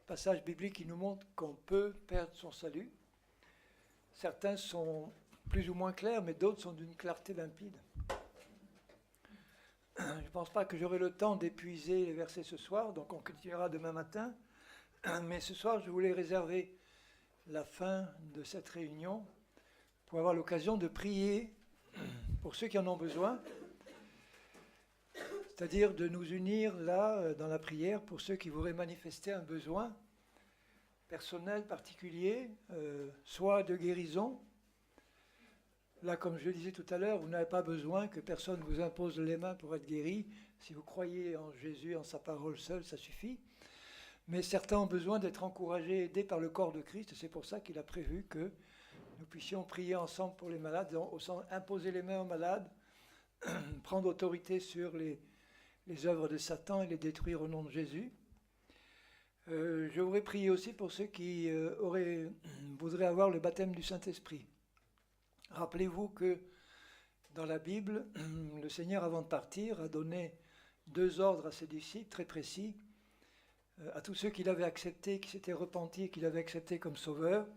passage biblique qui nous montre qu'on peut perdre son salut. Certains sont plus ou moins clairs, mais d'autres sont d'une clarté limpide. Je ne pense pas que j'aurai le temps d'épuiser les versets ce soir, donc on continuera demain matin. Mais ce soir, je voulais réserver la fin de cette réunion pour avoir l'occasion de prier pour ceux qui en ont besoin, c'est-à-dire de nous unir là dans la prière pour ceux qui voudraient manifester un besoin personnel particulier, soit de guérison. Là, comme je le disais tout à l'heure, vous n'avez pas besoin que personne vous impose les mains pour être guéri. Si vous croyez en Jésus, en sa parole seule, ça suffit. Mais certains ont besoin d'être encouragés, aidés par le corps de Christ. C'est pour ça qu'il a prévu que nous puissions prier ensemble pour les malades, au sens imposer les mains aux malades, prendre autorité sur les œuvres de Satan et les détruire au nom de Jésus. Je voudrais prier aussi pour ceux qui voudraient avoir le baptême du Saint-Esprit. Rappelez-vous que dans la Bible, le Seigneur, avant de partir, a donné 2 ordres à ses disciples très précis, à tous ceux qu'il avait acceptés, qui s'étaient repentis et qu'il avait acceptés comme sauveurs.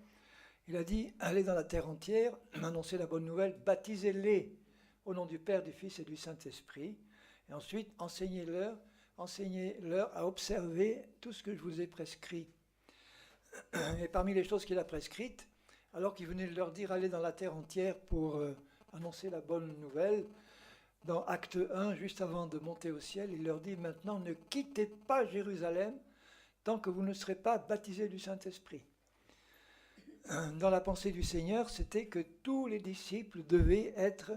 Il a dit, allez dans la terre entière, annoncez la bonne nouvelle, baptisez-les au nom du Père, du Fils et du Saint-Esprit, et ensuite enseignez-leur à observer tout ce que je vous ai prescrit. Et parmi les choses qu'il a prescrites, alors qu'il venait de leur dire, allez dans la terre entière pour annoncer la bonne nouvelle, dans Acte 1, juste avant de monter au ciel, il leur dit, maintenant ne quittez pas Jérusalem tant que vous ne serez pas baptisés du Saint-Esprit. Dans la pensée du Seigneur, c'était que tous les disciples devaient être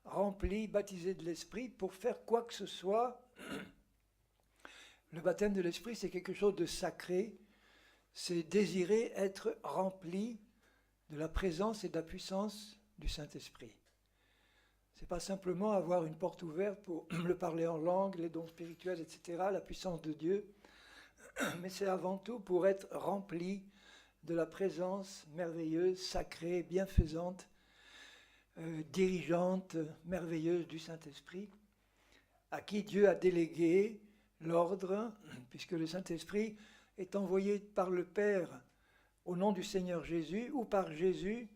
remplis, baptisés de l'Esprit pour faire quoi que ce soit. Le baptême de l'Esprit, c'est quelque chose de sacré. C'est désirer être rempli de la présence et de la puissance du Saint-Esprit. Ce n'est pas simplement avoir une porte ouverte pour le parler en langue, les dons spirituels, etc., la puissance de Dieu, mais c'est avant tout pour être rempli de la présence merveilleuse, sacrée, bienfaisante, dirigeante, merveilleuse du Saint-Esprit, à qui Dieu a délégué l'ordre, puisque le Saint-Esprit est envoyé par le Père au nom du Seigneur Jésus, ou par Jésus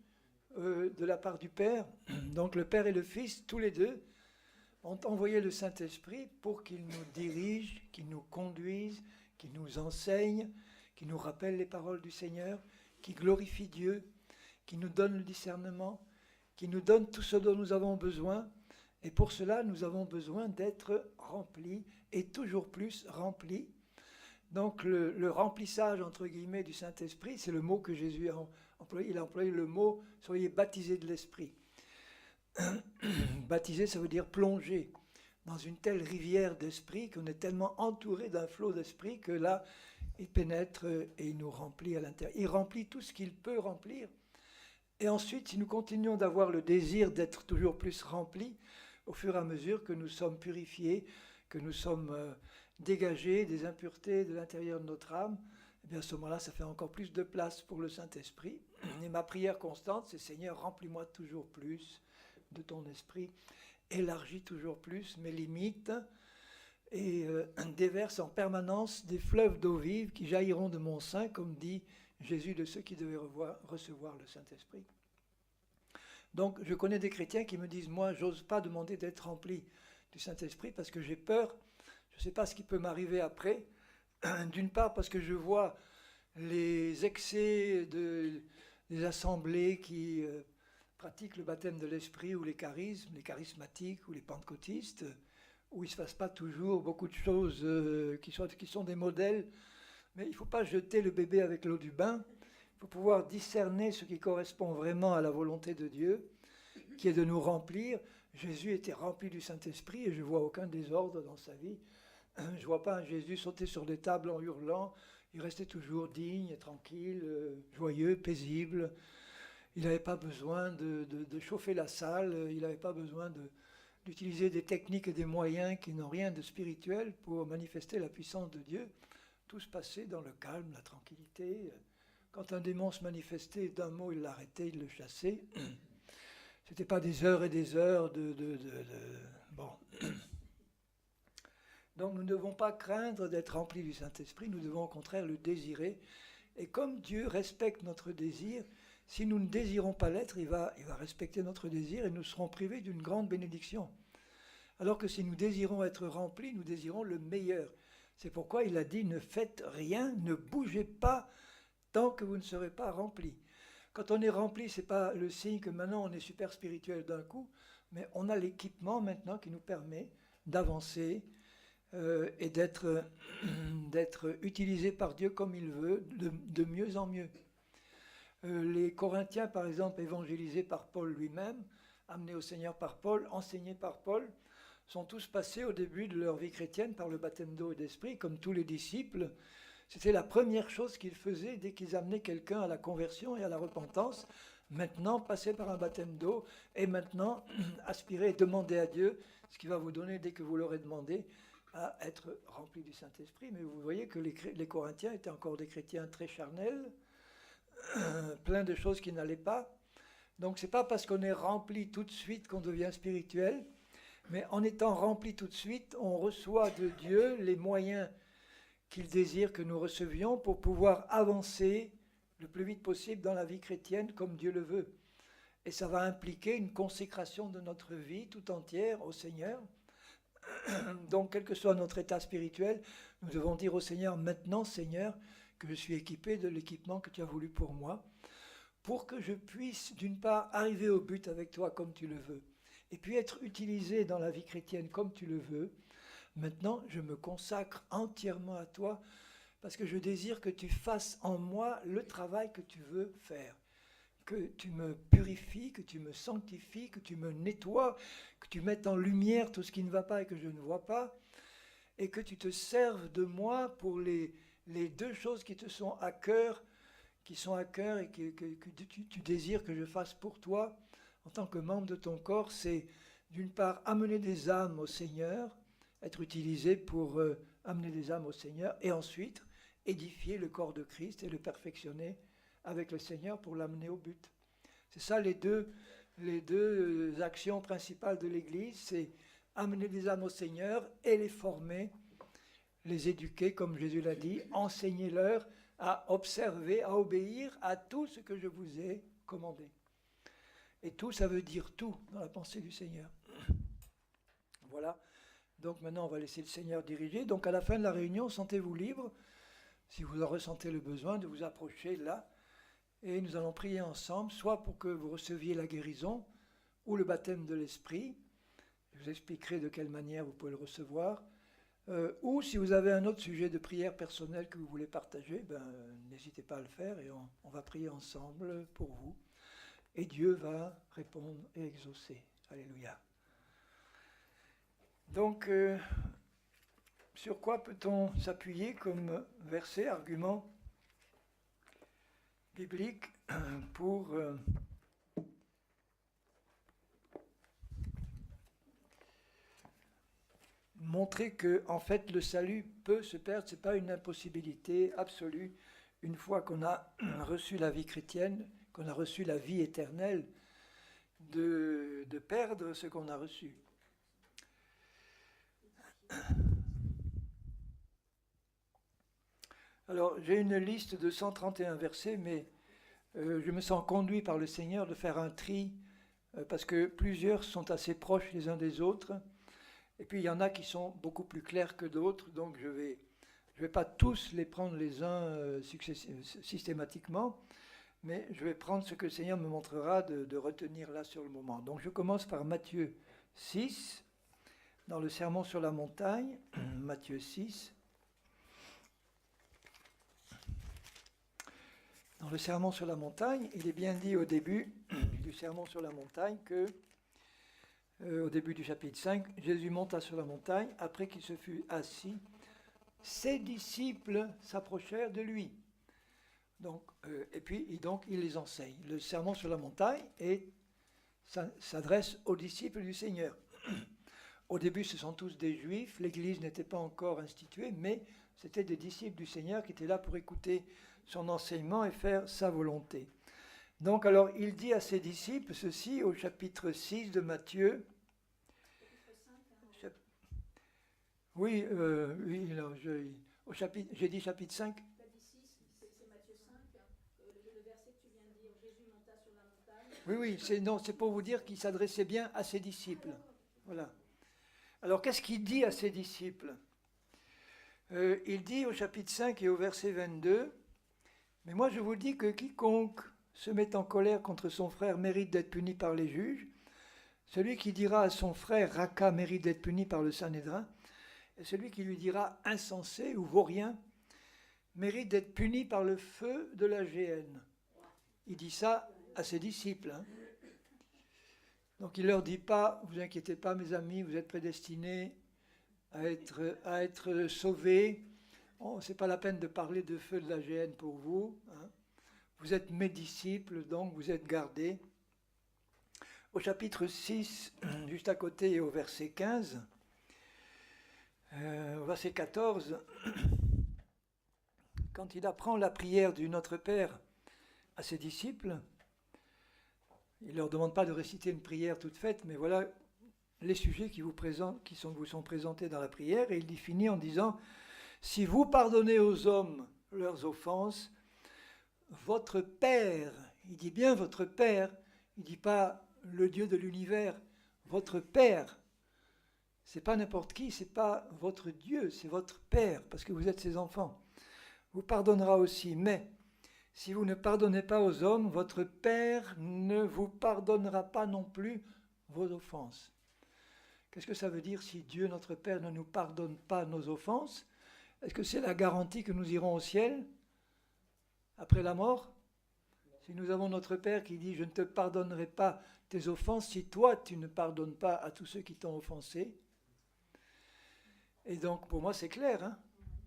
de la part du Père. Donc le Père et le Fils, tous les deux, ont envoyé le Saint-Esprit pour qu'il nous dirige, qu'il nous conduise, qu'il nous enseigne, qu'il nous rappelle les paroles du Seigneur, qui glorifie Dieu, qui nous donne le discernement, qui nous donne tout ce dont nous avons besoin. Et pour cela, nous avons besoin d'être remplis, et toujours plus remplis. Donc le remplissage, entre guillemets, du Saint-Esprit, c'est le mot que Jésus a employé. Il a employé le mot « soyez baptisés de l'Esprit ». Baptiser, ça veut dire plonger dans une telle rivière d'esprit qu'on est tellement entouré d'un flot d'esprit que là, il pénètre et il nous remplit à l'intérieur. Il remplit tout ce qu'il peut remplir. Et ensuite, si nous continuons d'avoir le désir d'être toujours plus remplis, au fur et à mesure que nous sommes purifiés, que nous sommes dégagés des impuretés de l'intérieur de notre âme, eh bien à ce moment-là, ça fait encore plus de place pour le Saint-Esprit. Et ma prière constante, c'est « Seigneur, remplis-moi toujours plus de ton esprit, élargis toujours plus mes limites et déverse en permanence des fleuves d'eau vive qui jailliront de mon sein, comme dit Jésus de ceux qui devaient recevoir le Saint-Esprit. » Donc je connais des chrétiens qui me disent « Moi, j'ose pas demander d'être rempli du Saint-Esprit parce que j'ai peur, je ne sais pas ce qui peut m'arriver après. » D'une part parce que je vois les excès des assemblées qui pratiquent le baptême de l'Esprit ou les charismes, les charismatiques ou les pentecôtistes, où il ne se passe pas toujours beaucoup de choses qui sont des modèles. Mais il ne faut pas jeter le bébé avec l'eau du bain. Il faut pouvoir discerner ce qui correspond vraiment à la volonté de Dieu, qui est de nous remplir. Jésus était rempli du Saint-Esprit et je ne vois aucun désordre dans sa vie. Je ne vois pas un Jésus sauter sur des tables en hurlant. Il restait toujours digne, tranquille, joyeux, paisible. Il n'avait pas besoin de chauffer la salle. Il n'avait pas besoin d'utiliser des techniques et des moyens qui n'ont rien de spirituel pour manifester la puissance de Dieu. Tout se passait dans le calme, la tranquillité. Quand un démon se manifestait, d'un mot, il l'arrêtait, il le chassait. Ce n'était pas des heures et des heures Bon. Donc nous ne devons pas craindre d'être remplis du Saint-Esprit, nous devons au contraire le désirer. Et comme Dieu respecte notre désir, si nous ne désirons pas l'être, il va respecter notre désir et nous serons privés d'une grande bénédiction. Alors que si nous désirons être remplis, nous désirons le meilleur. C'est pourquoi il a dit, ne faites rien, ne bougez pas tant que vous ne serez pas remplis. Quand on est rempli, ce n'est pas le signe que maintenant on est super spirituel d'un coup, mais on a l'équipement maintenant qui nous permet d'avancer et d'être utilisé par Dieu comme il veut, de mieux en mieux. Les Corinthiens, par exemple, évangélisés par Paul lui-même, amenés au Seigneur par Paul, enseignés par Paul, sont tous passés au début de leur vie chrétienne par le baptême d'eau et d'esprit, comme tous les disciples. C'était la première chose qu'ils faisaient dès qu'ils amenaient quelqu'un à la conversion et à la repentance. Maintenant, passer par un baptême d'eau et maintenant aspirer et demander à Dieu ce qu'il va vous donner dès que vous l'aurez demandé, à être rempli du Saint-Esprit. Mais vous voyez que les Corinthiens étaient encore des chrétiens très charnels, plein de choses qui n'allaient pas. Donc ce n'est pas parce qu'on est rempli tout de suite qu'on devient spirituel, mais en étant rempli tout de suite, on reçoit de Dieu les moyens qu'il désire que nous recevions pour pouvoir avancer le plus vite possible dans la vie chrétienne comme Dieu le veut. Et ça va impliquer une consécration de notre vie tout entière au Seigneur. Donc, quel que soit notre état spirituel, nous devons dire au Seigneur, maintenant Seigneur, que je suis équipé de l'équipement que tu as voulu pour moi, pour que je puisse d'une part arriver au but avec toi comme tu le veux, et puis être utilisé dans la vie chrétienne comme tu le veux. Maintenant, je me consacre entièrement à toi parce que je désire que tu fasses en moi le travail que tu veux faire. Que tu me purifies, que tu me sanctifies, que tu me nettoies, que tu mettes en lumière tout ce qui ne va pas et que je ne vois pas, et que tu te serves de moi pour les deux choses qui te sont à cœur, et que tu désires que je fasse pour toi en tant que membre de ton corps. C'est d'une part amener des âmes au Seigneur, être utilisé pour amener des âmes au Seigneur, et ensuite édifier le corps de Christ et le perfectionner avec le Seigneur pour l'amener au but. C'est ça les deux actions principales de l'Église, c'est amener des âmes au Seigneur et les former, les éduquer, comme Jésus l'a dit, enseigner-leur à observer, à obéir à tout ce que je vous ai commandé. Et tout, ça veut dire tout dans la pensée du Seigneur. Voilà. Donc maintenant, on va laisser le Seigneur diriger. Donc à la fin de la réunion, sentez-vous libre, si vous en ressentez le besoin, de vous approcher là. Et nous allons prier ensemble, soit pour que vous receviez la guérison ou le baptême de l'Esprit. Je vous expliquerai de quelle manière vous pouvez le recevoir. Ou si vous avez un autre sujet de prière personnelle que vous voulez partager, n'hésitez pas à le faire et on va prier ensemble pour vous. Et Dieu va répondre et exaucer. Alléluia. Donc, sur quoi peut-on s'appuyer comme verset, argument biblique pour montrer que, en fait, le salut peut se perdre, ce n'est pas une impossibilité absolue. Une fois qu'on a reçu la vie chrétienne, qu'on a reçu la vie éternelle, de perdre ce qu'on a reçu. Alors, j'ai une liste de 131 versets, mais je me sens conduit par le Seigneur de faire un tri, parce que plusieurs sont assez proches les uns des autres, et puis il y en a qui sont beaucoup plus clairs que d'autres, donc je vais pas tous les prendre les uns systématiquement, mais je vais prendre ce que le Seigneur me montrera de retenir là sur le moment. Donc je commence par Matthieu 6, dans le Sermon sur la montagne, Matthieu 6. Dans le Sermon sur la montagne, il est bien dit au début du Sermon sur la montagne que, au début du chapitre 5, Jésus monta sur la montagne, après qu'il se fut assis, ses disciples s'approchèrent de lui. Donc, et puis il les enseigne. Le Sermon sur la montagne s'adresse aux disciples du Seigneur. Au début, ce sont tous des Juifs, l'Église n'était pas encore instituée, mais c'était des disciples du Seigneur qui étaient là pour écouter son enseignement et faire sa volonté. Donc alors, il dit à ses disciples ceci au chapitre 6 de Matthieu. Oui, oui, non, j'ai dit chapitre 5. Tu as dit 6, c'est Matthieu 5, le verset que tu viens de dire, Jésus monta sur la montagne. Oui, oui, c'est pour vous dire qu'il s'adressait bien à ses disciples. Voilà. Alors, qu'est-ce qu'il dit à ses disciples? Il dit au chapitre 5 et au verset 22, « Mais moi je vous dis que quiconque se met en colère contre son frère mérite d'être puni par les juges. Celui qui dira à son frère Raka mérite d'être puni par le Sanhédrin. Et celui qui lui dira insensé ou vaurien mérite d'être puni par le feu de la géhenne. » Il dit ça à ses disciples. Hein. Donc il ne leur dit pas, vous inquiétez pas mes amis, vous êtes prédestinés à être sauvés. Oh, ce n'est pas la peine de parler de feu de la géhenne pour vous. Hein. Vous êtes mes disciples, donc vous êtes gardés. Au chapitre 6, juste à côté et au verset 15, au verset 14, quand il apprend la prière du Notre Père à ses disciples, il ne leur demande pas de réciter une prière toute faite, mais voilà les sujets qui vous sont présentés dans la prière, et il y finit en disant « Si vous pardonnez aux hommes leurs offenses, votre Père, il dit bien votre Père, il ne dit pas le Dieu de l'univers, votre Père, c'est pas n'importe qui, c'est pas votre Dieu, c'est votre Père, parce que vous êtes ses enfants, vous pardonnera aussi, mais si vous ne pardonnez pas aux hommes, votre Père ne vous pardonnera pas non plus vos offenses. » Qu'est-ce que ça veut dire si Dieu, notre Père, ne nous pardonne pas nos offenses? Est-ce que c'est la garantie que nous irons au ciel après la mort? Si nous avons notre Père qui dit « Je ne te pardonnerai pas tes offenses si toi tu ne pardonnes pas à tous ceux qui t'ont offensé. » Et donc pour moi c'est clair, hein,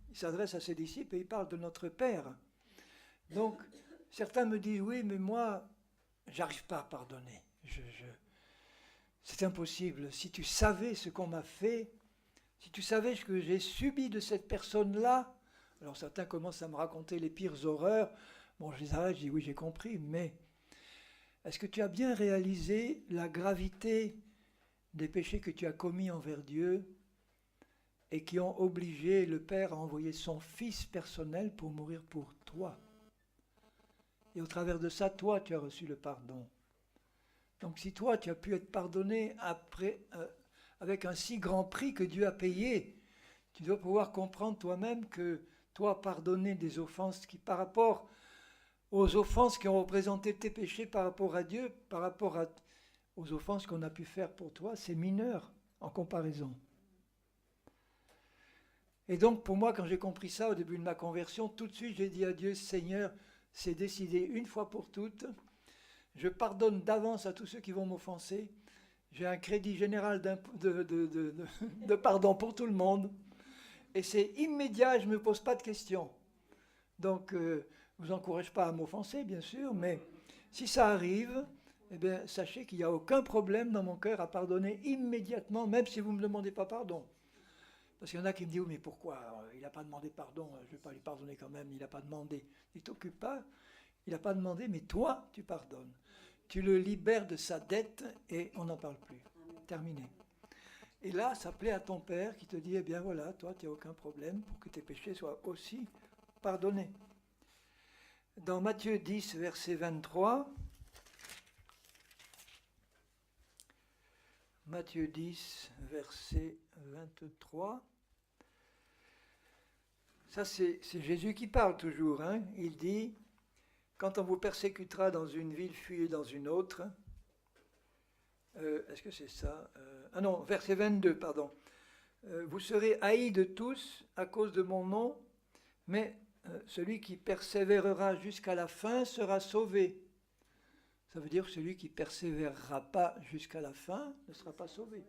il s'adresse à ses disciples et il parle de notre Père. Donc certains me disent « Oui, mais moi, j'arrive pas à pardonner. C'est impossible. Si tu savais ce qu'on m'a fait, si tu savais ce que j'ai subi de cette personne-là, alors certains commencent à me raconter les pires horreurs. Bon, je les arrête, je dis oui, j'ai compris, mais est-ce que tu as bien réalisé la gravité des péchés que tu as commis envers Dieu et qui ont obligé le Père à envoyer son Fils personnel pour mourir pour toi? Et au travers de ça, toi, tu as reçu le pardon. Donc si toi, tu as pu être pardonné avec un si grand prix que Dieu a payé, tu dois pouvoir comprendre toi-même que toi, pardonner des offenses qui, par rapport aux offenses qui ont représenté tes péchés par rapport à Dieu, par rapport aux offenses qu'on a pu faire pour toi, c'est mineur en comparaison. Et donc pour moi, quand j'ai compris ça au début de ma conversion, tout de suite j'ai dit à Dieu, Seigneur, c'est décidé une fois pour toutes, je pardonne d'avance à tous ceux qui vont m'offenser. J'ai un crédit général de pardon pour tout le monde. Et c'est immédiat, je ne me pose pas de questions. Donc, je ne vous encourage pas à m'offenser, bien sûr, mais si ça arrive, eh bien, sachez qu'il n'y a aucun problème dans mon cœur à pardonner immédiatement, même si vous ne me demandez pas pardon. Parce qu'il y en a qui me disent, oui, mais pourquoi? Il n'a pas demandé pardon, je ne vais pas lui pardonner quand même, il n'a pas demandé. Il ne t'occupe pas, il n'a pas demandé, mais toi, tu pardonnes. Tu le libères de sa dette et on n'en parle plus. Terminé. Et là, ça plaît à ton Père qui te dit, eh bien voilà, toi, tu n'as aucun problème pour que tes péchés soient aussi pardonnés. Dans Matthieu 10, verset 23, Matthieu 10, verset 23, ça c'est Jésus qui parle toujours, hein. Il dit, quand on vous persécutera dans une ville, fuyez dans une autre. Est-ce que c'est ça? Ah non, verset 22, pardon. Vous serez haïs de tous à cause de mon nom, mais celui qui persévérera jusqu'à la fin sera sauvé. Ça veut dire que celui qui ne persévérera pas jusqu'à la fin ne sera pas sauvé.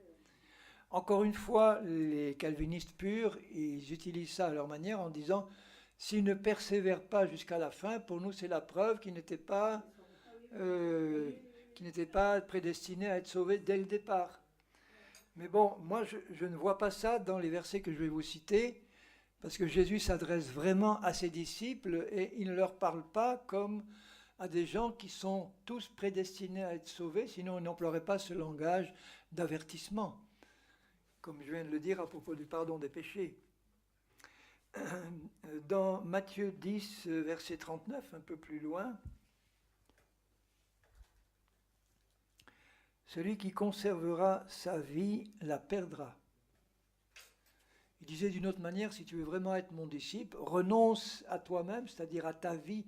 Encore une fois, les calvinistes purs, ils utilisent ça à leur manière en disant « s'ils ne persévèrent pas jusqu'à la fin, pour nous c'est la preuve qu'ils n'étaient pas prédestinés à être sauvés dès le départ ». Mais bon, moi je ne vois pas ça dans les versets que je vais vous citer, parce que Jésus s'adresse vraiment à ses disciples et il ne leur parle pas comme à des gens qui sont tous prédestinés à être sauvés, sinon il n'emploierait pas ce langage d'avertissement. comme je viens de le dire à propos du pardon des péchés. Dans Matthieu 10, verset 39, un peu plus loin, « Celui qui conservera sa vie la perdra. » Il disait d'une autre manière, si tu veux vraiment être mon disciple, renonce à toi-même, c'est-à-dire à ta vie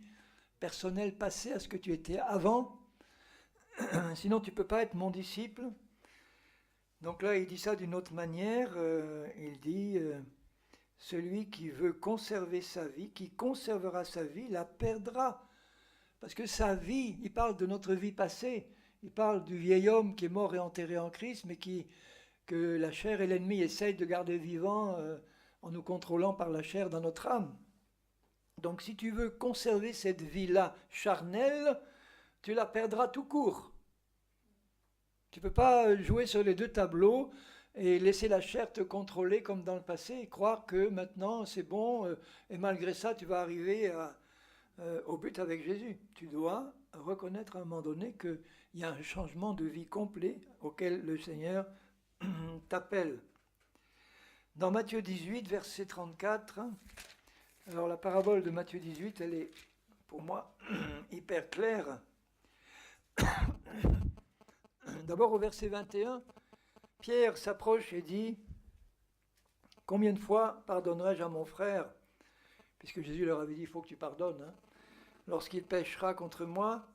personnelle passée, à ce que tu étais avant, sinon tu ne peux pas être mon disciple. Donc là, il dit ça d'une autre manière, il dit... celui qui veut conserver sa vie, qui conservera sa vie, la perdra. Parce que sa vie, il parle de notre vie passée, il parle du vieil homme qui est mort et enterré en Christ, mais que la chair et l'ennemi essayent de garder vivant en nous contrôlant par la chair dans notre âme. Donc si tu veux conserver cette vie-là charnelle, tu la perdras tout court. Tu ne peux pas jouer sur les deux tableaux et laisser la chair te contrôler comme dans le passé et croire que maintenant c'est bon et malgré ça tu vas arriver au but avec Jésus. Tu dois reconnaître à un moment donné qu'il y a un changement de vie complet auquel le Seigneur t'appelle. Dans Matthieu 18, verset 34, alors la parabole de Matthieu 18, elle est pour moi hyper claire. D'abord au verset 21, Pierre s'approche et dit « Combien de fois pardonnerai-je à mon frère ?» Puisque Jésus leur avait dit « Il faut que tu pardonnes. Hein. Lorsqu'il péchera contre moi,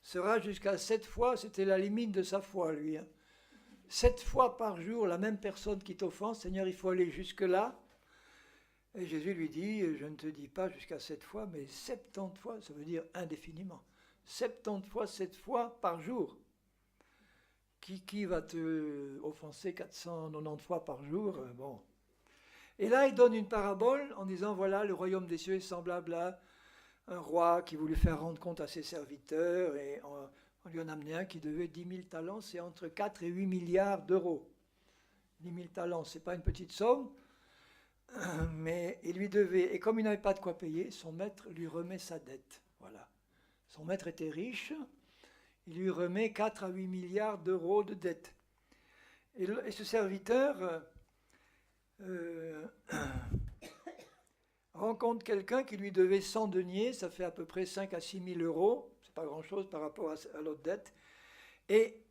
sera jusqu'à 7 fois. » C'était la limite de sa foi, lui. Hein. 7 fois par jour, la même personne qui t'offense. Seigneur, il faut aller jusque-là. Et Jésus lui dit « Je ne te dis pas jusqu'à 7 fois, mais 70 fois. » Ça veut dire indéfiniment. 70 fois, 7 fois par jour. Qui va te offenser 490 fois par jour bon. Et là, il donne une parabole en disant, voilà, le royaume des cieux est semblable à un roi qui voulait faire rendre compte à ses serviteurs, et on lui en a amené un qui devait 10 000 talents, c'est entre 4 et 8 milliards d'euros. 10 000 talents, ce n'est pas une petite somme, mais il lui devait, et comme il n'avait pas de quoi payer, son maître lui remet sa dette. Voilà. Son maître était riche, il lui remet 4 à 8 milliards d'euros de dette. Et ce serviteur rencontre quelqu'un qui lui devait 100 deniers, ça fait à peu près 5 à 6 000 euros, c'est pas grand-chose par rapport à l'autre dette, et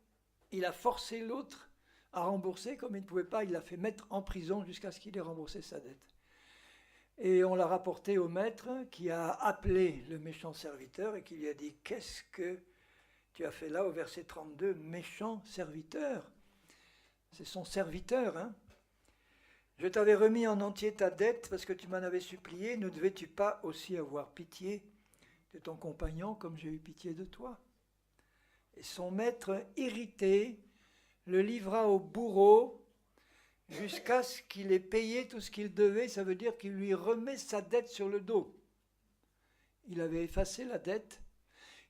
il a forcé l'autre à rembourser, comme il ne pouvait pas, il l'a fait mettre en prison jusqu'à ce qu'il ait remboursé sa dette. Et on l'a rapporté au maître qui a appelé le méchant serviteur et qui lui a dit « Qu'est-ce que tu as fait là au verset 32, méchant serviteur ?» C'est son serviteur, hein. « Je t'avais remis en entier ta dette parce que tu m'en avais supplié. Ne devais-tu pas aussi avoir pitié de ton compagnon comme j'ai eu pitié de toi ?» Et son maître, irrité, le livra au bourreau jusqu'à ce qu'il ait payé tout ce qu'il devait. Ça veut dire qu'il lui remet sa dette sur le dos. Il avait effacé la dette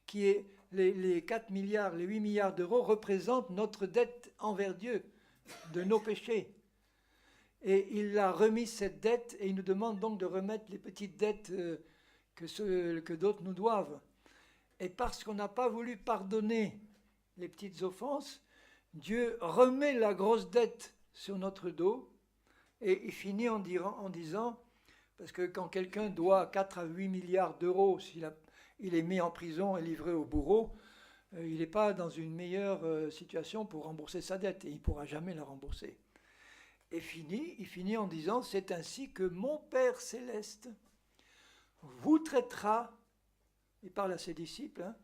qui est les 4 milliards, les 8 milliards d'euros représentent notre dette envers Dieu, de nos péchés. Et il a remis cette dette et il nous demande donc de remettre les petites dettes que d'autres nous doivent. Et parce qu'on n'a pas voulu pardonner les petites offenses, Dieu remet la grosse dette sur notre dos et il finit en disant, parce que quand quelqu'un doit 4 à 8 milliards d'euros, il est mis en prison et livré au bourreau, il n'est pas dans une meilleure situation pour rembourser sa dette et il ne pourra jamais la rembourser. Et il finit en disant, c'est ainsi que mon Père céleste vous traitera, il parle à ses disciples, hein,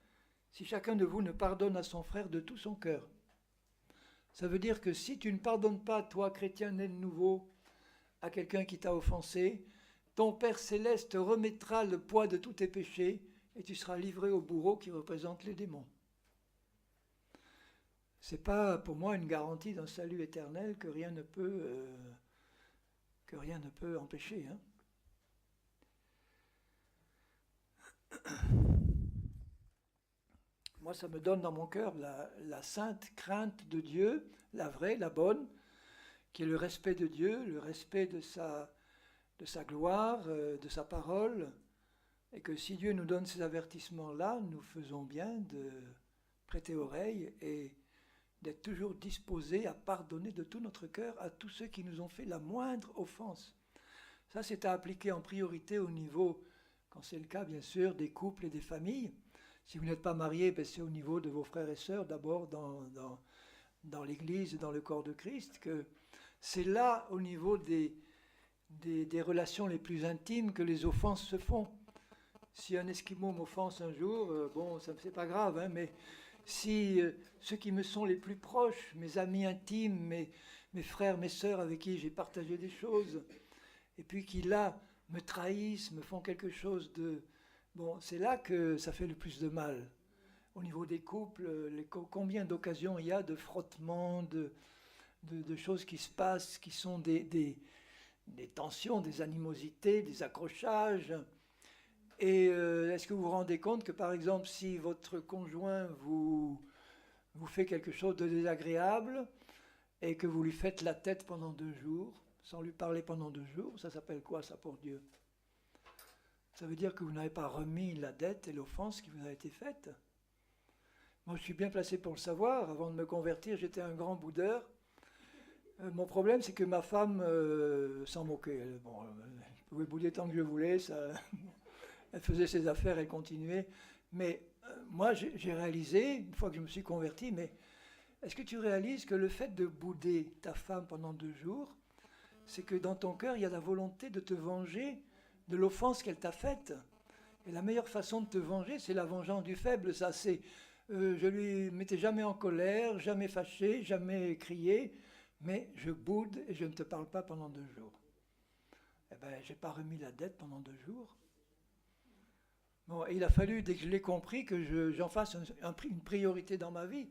si chacun de vous ne pardonne à son frère de tout son cœur. Ça veut dire que si tu ne pardonnes pas, toi, chrétien né de nouveau, à quelqu'un qui t'a offensé, ton Père céleste remettra le poids de tous tes péchés et tu seras livré au bourreau qui représente les démons. Ce n'est pas pour moi une garantie d'un salut éternel que rien ne peut empêcher. Hein. Moi, ça me donne dans mon cœur la sainte crainte de Dieu, la vraie, la bonne, qui est le respect de Dieu, le respect de sa gloire, de sa parole, et que si Dieu nous donne ces avertissements-là, nous faisons bien de prêter oreille et d'être toujours disposé à pardonner de tout notre cœur à tous ceux qui nous ont fait la moindre offense. Ça, c'est à appliquer en priorité au niveau, quand c'est le cas bien sûr, des couples et des familles. Si vous n'êtes pas marié, ben c'est au niveau de vos frères et sœurs, d'abord dans l'Église, dans le corps de Christ, que c'est là, au niveau des relations les plus intimes, que les offenses se font. Si un Esquimau m'offense un jour, bon, ça c'est pas grave, hein, mais si ceux qui me sont les plus proches, mes amis intimes, mes frères, mes sœurs avec qui j'ai partagé des choses, et puis qui là me trahissent, me font quelque chose de... Bon, c'est là que ça fait le plus de mal. Au niveau des couples, combien d'occasions il y a de frottements, de choses qui se passent, qui sont des tensions, des animosités, des accrochages. Et est-ce que vous vous rendez compte que, par exemple, si votre conjoint vous fait quelque chose de désagréable et que vous lui faites la tête pendant 2 jours, sans lui parler pendant 2 jours, ça s'appelle quoi, ça, pour Dieu? Ça veut dire que vous n'avez pas remis la dette et l'offense qui vous a été faite. Moi, je suis bien placé pour le savoir. Avant de me convertir, j'étais un grand boudeur. Mon problème, c'est que ma femme s'en moquait. Je pouvais bouder tant que je voulais. Elle faisait ses affaires, elle continuait. Mais moi, j'ai réalisé, une fois que je me suis converti, mais est-ce que tu réalises que le fait de bouder ta femme pendant 2 jours, c'est que dans ton cœur, il y a la volonté de te venger de l'offense qu'elle t'a faite. Et la meilleure façon de te venger, c'est la vengeance du faible. Ça, c'est, je lui mettais jamais en colère, jamais fâché, jamais crié, mais je boude et je ne te parle pas pendant 2 jours. Eh bien, je n'ai pas remis la dette pendant 2 jours. Bon, il a fallu, dès que je l'ai compris, que j'en fasse une priorité dans ma vie.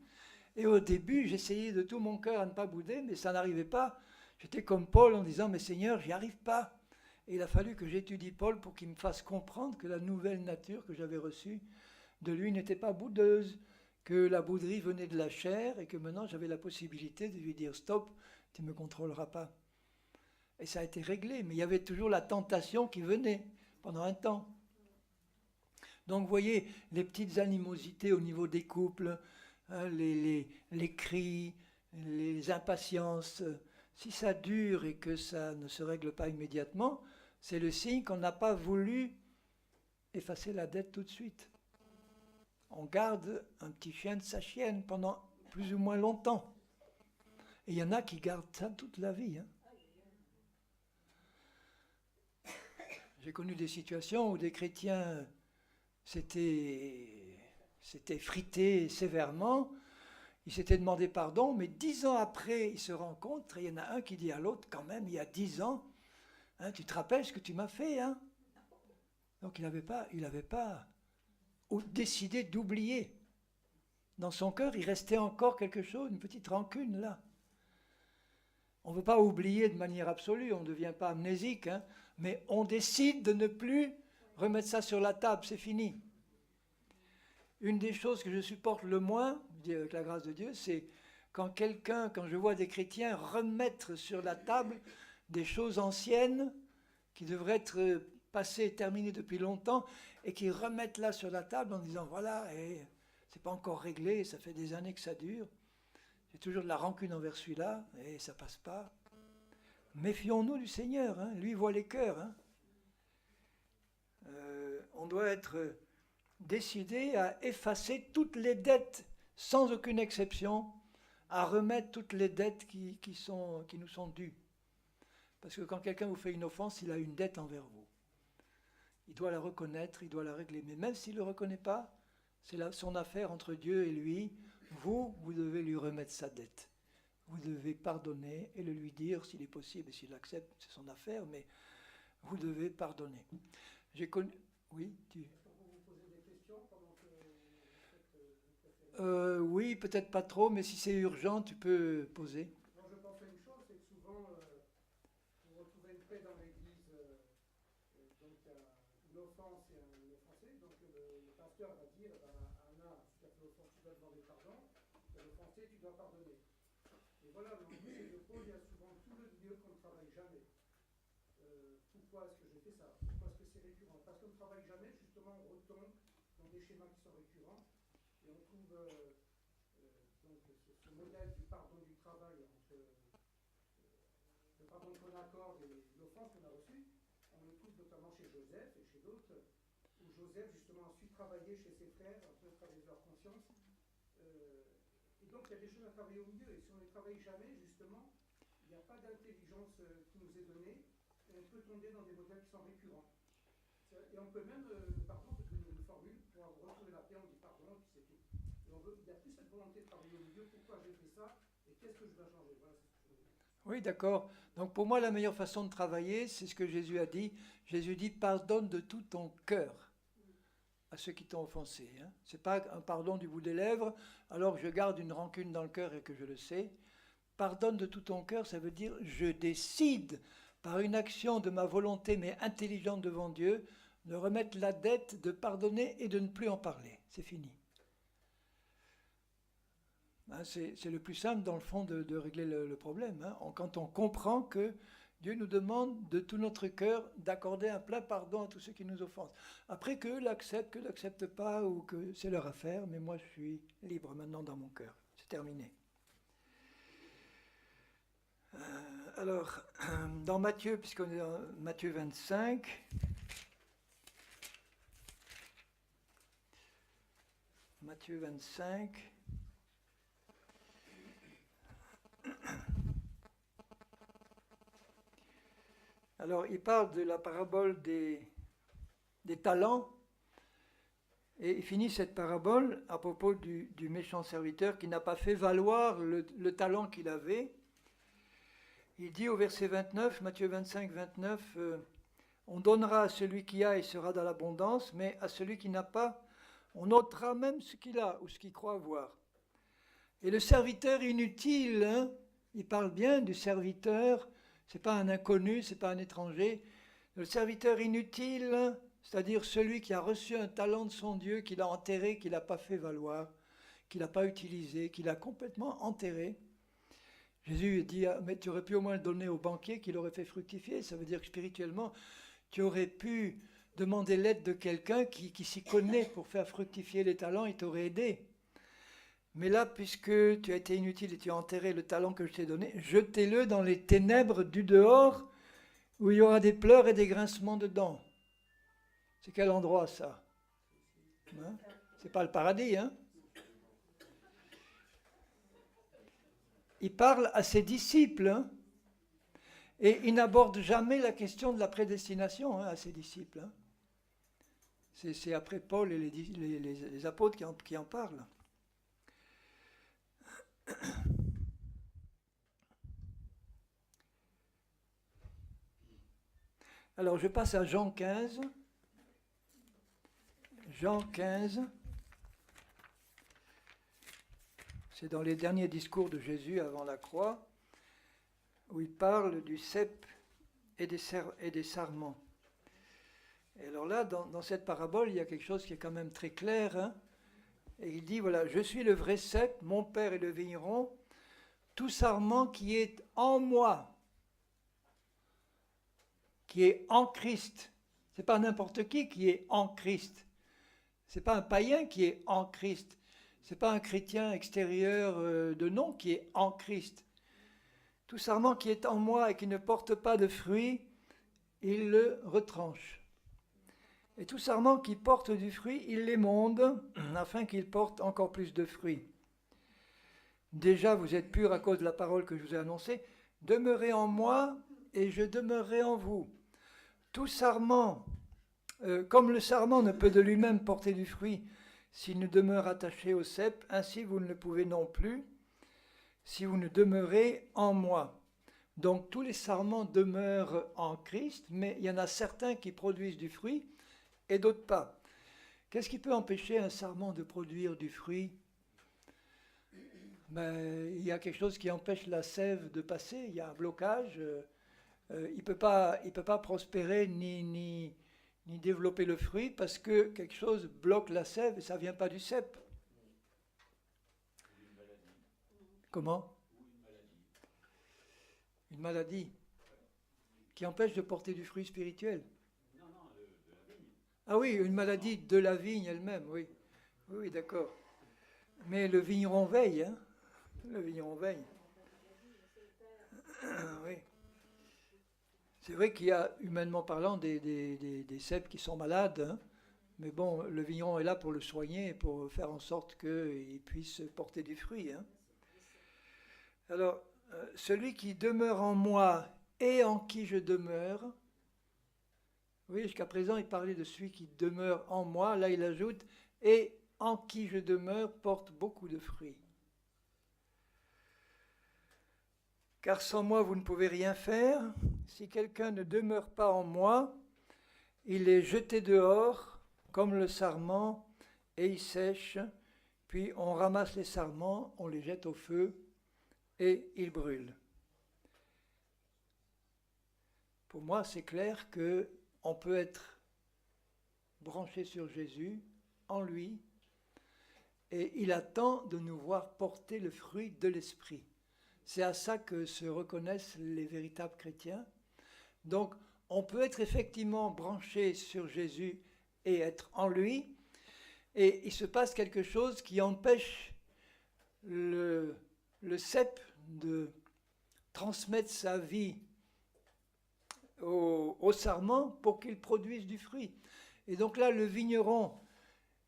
Et au début, j'essayais de tout mon cœur à ne pas bouder, mais ça n'arrivait pas. J'étais comme Paul en disant, mais Seigneur, j'y arrive pas. Et il a fallu que j'étudie Paul pour qu'il me fasse comprendre que la nouvelle nature que j'avais reçue de lui n'était pas boudeuse, que la bouderie venait de la chair et que maintenant j'avais la possibilité de lui dire stop, tu ne me contrôleras pas. Et ça a été réglé, mais il y avait toujours la tentation qui venait pendant un temps. Donc vous voyez, les petites animosités au niveau des couples, hein, les cris, les impatiences, si ça dure et que ça ne se règle pas immédiatement, c'est le signe qu'on n'a pas voulu effacer la dette tout de suite. On garde un petit chien de sa chienne pendant plus ou moins longtemps. Et il y en a qui gardent ça toute la vie. Hein. J'ai connu des situations où des chrétiens s'étaient frités sévèrement, ils s'étaient demandé pardon, mais 10 ans après, ils se rencontrent et il y en a un qui dit à l'autre, quand même, il y a 10 ans, hein, tu te rappelles ce que tu m'as fait, hein? Donc il n'avait pas décidé d'oublier. Dans son cœur, il restait encore quelque chose, une petite rancune là. On ne veut pas oublier de manière absolue, on ne devient pas amnésique, hein, mais on décide de ne plus remettre ça sur la table, c'est fini. Une des choses que je supporte le moins, avec la grâce de Dieu, c'est quand je vois des chrétiens remettre sur la table des choses anciennes qui devraient être passées, terminées depuis longtemps, et qui remettent là sur la table en disant voilà, et c'est pas encore réglé, ça fait des années que ça dure. J'ai toujours de la rancune envers celui-là, et ça passe pas. Méfions-nous du Seigneur, hein, lui voit les cœurs. Hein. On doit être décidé à effacer toutes les dettes, sans aucune exception, à remettre toutes les dettes qui nous sont dues. Parce que quand quelqu'un vous fait une offense, il a une dette envers vous. Il doit la reconnaître, il doit la régler. Mais même s'il ne le reconnaît pas, c'est son affaire entre Dieu et lui. Vous devez lui remettre sa dette. Vous devez pardonner et le lui dire s'il est possible et s'il accepte, c'est son affaire, mais vous devez pardonner. J'ai connu... Oui, oui, peut-être pas trop, mais si c'est urgent, tu peux poser. Moi, je pense à une chose, c'est que souvent, pour retrouver une paix dans l'Église, donc il y a une offense et un offensé. Donc le pasteur va dire Anna, si tu as fait l'offense, tu dois demander pardon. Et l'offensé, tu dois pardonner. Et voilà, dans l'Église de Paul, il y a souvent tout le lieu qu'on ne travaille jamais. Pourquoi est-ce que j'ai fait ça? Pourquoi est-ce que c'est récurrent? Parce qu'on ne travaille jamais, justement, on retombe dans des schémas qui sont récurrents. Et on trouve donc ce modèle du pardon du travail, entre le pardon qu'on accorde et l'offense qu'on a reçue, on le trouve notamment chez Joseph et chez d'autres, où Joseph justement a su travailler chez ses frères, un peu travailler de leur conscience. Et donc il y a des choses à travailler au milieu, et si on ne les travaille jamais, justement, il n'y a pas d'intelligence qui nous est donnée, et on peut tomber dans des modèles qui sont récurrents. Et on peut même, pardon, on peut donner une formule pour retrouver la paix, on dit pardon, et puis c'est tout. Et il n'y a plus cette volonté de travailler au milieu, pourquoi j'ai fait ça, et qu'est-ce que je dois changer. Voilà, c'est ce que je veux dire. Oui, d'accord. Donc pour moi, la meilleure façon de travailler, c'est ce que Jésus a dit. Jésus dit, pardonne de tout ton cœur à ceux qui t'ont offensé. Hein. Ce n'est pas un pardon du bout des lèvres, alors que je garde une rancune dans le cœur et que je le sais. Pardonne de tout ton cœur, ça veut dire je décide par une action de ma volonté, mais intelligente devant Dieu, de remettre la dette, de pardonner et de ne plus en parler. C'est fini. Hein, c'est le plus simple, dans le fond, de régler le problème. Hein. Quand on comprend que Dieu nous demande de tout notre cœur d'accorder un plein pardon à tous ceux qui nous offensent. Après, qu'eux l'acceptent, que l'acceptent pas, ou que c'est leur affaire, mais moi je suis libre maintenant dans mon cœur. C'est terminé. Alors, dans Matthieu, puisqu'on est dans Matthieu 25, Matthieu 25, alors il parle de la parabole des talents, et il finit cette parabole à propos du méchant serviteur qui n'a pas fait valoir le talent qu'il avait. Il dit au verset 29, Matthieu 25, 29, on donnera à celui qui a et sera dans l'abondance, mais à celui qui n'a pas, on ôtera même ce qu'il a ou ce qu'il croit avoir. Et le serviteur inutile, hein, il parle bien du serviteur, ce n'est pas un inconnu, ce n'est pas un étranger. Le serviteur inutile, c'est-à-dire celui qui a reçu un talent de son Dieu, qu'il a enterré, qu'il n'a pas fait valoir, qu'il n'a pas utilisé, qu'il a complètement enterré. Jésus dit, mais tu aurais pu au moins le donner au banquier qui l'aurait fait fructifier. Ça veut dire que spirituellement, tu aurais pu demander l'aide de quelqu'un qui s'y connaît pour faire fructifier les talents, il t'aurait aidé. Mais là, puisque tu as été inutile et tu as enterré le talent que je t'ai donné, jetez-le dans les ténèbres du dehors, où il y aura des pleurs et des grincements de dents. C'est quel endroit ça, hein? C'est pas le paradis, hein? Il parle à ses disciples, hein, et il n'aborde jamais la question de la prédestination, hein, à ses disciples. Hein. C'est après Paul et les apôtres qui en parlent. Alors je passe à Jean 15. Jean 15. C'est dans les derniers discours de Jésus avant la croix, où il parle du cep et des sarments. Et alors là, dans cette parabole, il y a quelque chose qui est quand même très clair. Hein, et il dit, voilà, je suis le vrai cep, mon père est le vigneron, tout sarment qui est en moi, qui est en Christ. Ce n'est pas n'importe qui est en Christ. Ce n'est pas un païen qui est en Christ. Ce n'est pas un chrétien extérieur de nom qui est en Christ. Tout sarment qui est en moi et qui ne porte pas de fruit, il le retranche. Et tout sarment qui porte du fruit, il l'émonde, afin qu'il porte encore plus de fruits. Déjà, vous êtes purs à cause de la parole que je vous ai annoncée. Demeurez en moi et je demeurerai en vous. Tout sarment, comme le sarment ne peut de lui-même porter du fruit, s'il ne demeure attaché au cep, ainsi vous ne le pouvez non plus, si vous ne demeurez en moi. Donc tous les sarments demeurent en Christ, mais il y en a certains qui produisent du fruit et d'autres pas. Qu'est-ce qui peut empêcher un sarment de produire du fruit? Il y a quelque chose qui empêche la sève de passer, il y a un blocage, il ne peut pas prospérer ni développer le fruit parce que quelque chose bloque la sève et ça ne vient pas du cep. Comment? Une maladie qui empêche de porter du fruit spirituel. Non, de la vigne. Ah oui, une maladie de la vigne elle-même, oui. Oui, d'accord. Mais le vigneron veille, hein. Le vigneron veille. Oui. C'est vrai qu'il y a, humainement parlant, des cèpes qui sont malades, hein. Mais bon, le vigneron est là pour le soigner et pour faire en sorte qu'il puisse porter du fruit, hein. Alors, celui qui demeure en moi et en qui je demeure, oui, jusqu'à présent, il parlait de celui qui demeure en moi, là il ajoute, et en qui je demeure porte beaucoup de fruits. Car sans moi, vous ne pouvez rien faire. Si quelqu'un ne demeure pas en moi, il est jeté dehors comme le sarment et il sèche. Puis on ramasse les sarments, on les jette au feu et ils brûlent. Pour moi, c'est clair qu'on peut être branché sur Jésus, en lui, et il attend de nous voir porter le fruit de l'esprit. C'est à ça que se reconnaissent les véritables chrétiens. Donc, on peut être effectivement branché sur Jésus et être en lui, et il se passe quelque chose qui empêche le cep de transmettre sa vie au sarment pour qu'il produise du fruit. Et donc là, le vigneron,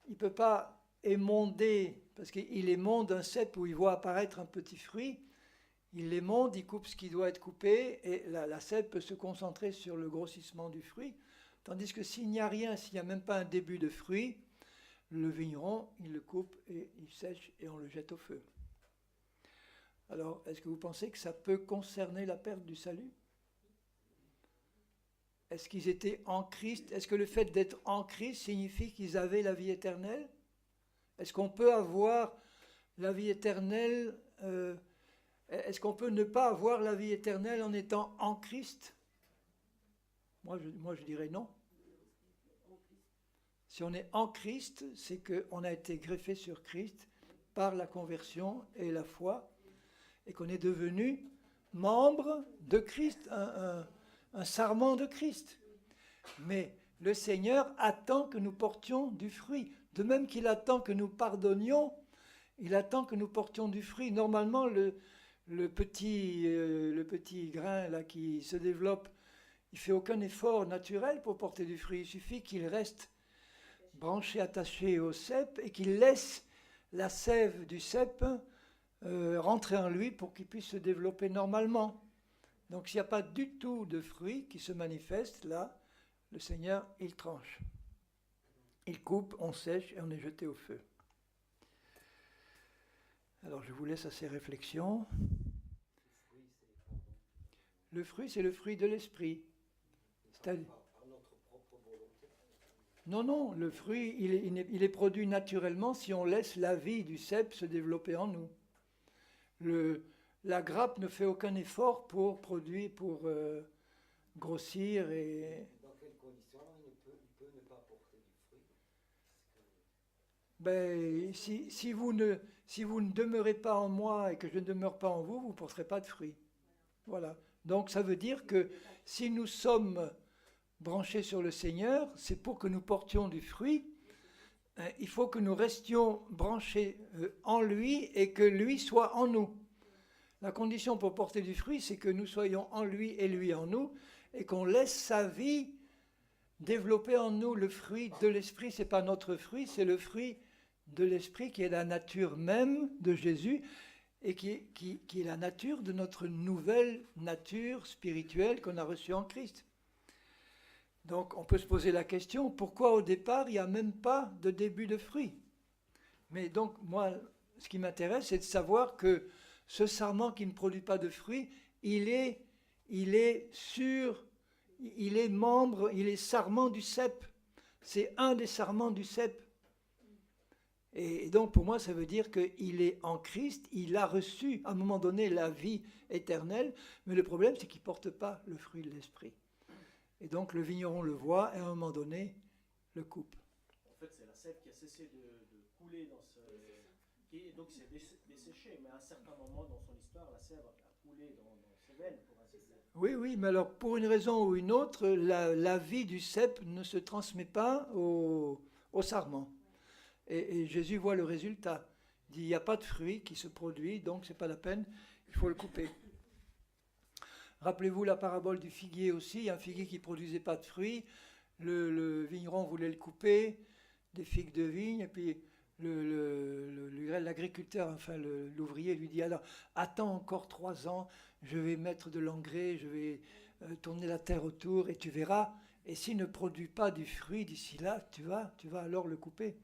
il ne peut pas émonder, parce qu'il émonde un cep où il voit apparaître un petit fruit. Il l'émonde, il coupe ce qui doit être coupé, et la cèpe peut se concentrer sur le grossissement du fruit. Tandis que s'il n'y a rien, s'il n'y a même pas un début de fruit, le vigneron, il le coupe et il sèche et on le jette au feu. Alors, est-ce que vous pensez que ça peut concerner la perte du salut ? Est-ce qu'ils étaient en Christ ? Est-ce que le fait d'être en Christ signifie qu'ils avaient la vie éternelle ? Est-ce qu'on peut avoir la vie éternelle est-ce qu'on peut ne pas avoir la vie éternelle en étant en Christ ? Moi, je dirais non. Si on est en Christ, c'est qu'on a été greffé sur Christ par la conversion et la foi, et qu'on est devenu membre de Christ, un sarment de Christ. Mais le Seigneur attend que nous portions du fruit. De même qu'il attend que nous pardonnions, il attend que nous portions du fruit. Normalement, le petit grain là, qui se développe, il ne fait aucun effort naturel pour porter du fruit. Il suffit qu'il reste branché, attaché au cep et qu'il laisse la sève du cep rentrer en lui pour qu'il puisse se développer normalement. Donc s'il n'y a pas du tout de fruit qui se manifeste, là, le Seigneur, il tranche. Il coupe, on sèche et on est jeté au feu. Alors je vous laisse à ces réflexions. Le fruit, c'est le fruit de l'esprit. Non, le fruit, il est produit naturellement si on laisse la vie du cep se développer en nous. La grappe ne fait aucun effort pour produire, pour grossir et... Dans quelles conditions il peut ne pas porter du fruit? Ben, si vous ne demeurez pas en moi et que je ne demeure pas en vous, vous ne porterez pas de fruits. Voilà. Donc ça veut dire que si nous sommes branchés sur le Seigneur, c'est pour que nous portions du fruit. Il faut que nous restions branchés en lui et que lui soit en nous. La condition pour porter du fruit, c'est que nous soyons en lui et lui en nous et qu'on laisse sa vie développer en nous le fruit de l'esprit. Ce n'est pas notre fruit, c'est le fruit de l'esprit qui est la nature même de Jésus et qui est la nature de notre nouvelle nature spirituelle qu'on a reçue en Christ. Donc on peut se poser la question, pourquoi au départ il n'y a même pas de début de fruit? Mais donc moi, ce qui m'intéresse, c'est de savoir que ce sarment qui ne produit pas de fruits, il est membre, il est sarment du cep. C'est un des sarments du cep. Et donc pour moi, ça veut dire qu'il est en Christ, il a reçu à un moment donné la vie éternelle, mais le problème c'est qu'il ne porte pas le fruit de l'esprit. Et donc le vigneron le voit et à un moment donné le coupe. En fait, c'est la sève qui a cessé de couler dans ce... Donc c'est desséché, mais à un certain moment dans son histoire, la sève a coulé dans ses veines, pour ainsi dire. Oui, mais alors pour une raison ou une autre, la vie du cep ne se transmet pas au sarment. Et Jésus voit le résultat. Il dit, il n'y a pas de fruit qui se produit, donc c'est pas la peine, il faut le couper. Rappelez-vous la parabole du figuier aussi, un figuier qui ne produisait pas de fruits, le vigneron voulait le couper, des figues de vigne, et puis l'agriculteur, enfin l'ouvrier lui dit, alors attends encore 3 ans, je vais mettre de l'engrais, je vais tourner la terre autour, et tu verras, et s'il ne produit pas du fruit d'ici là, tu vas alors le couper.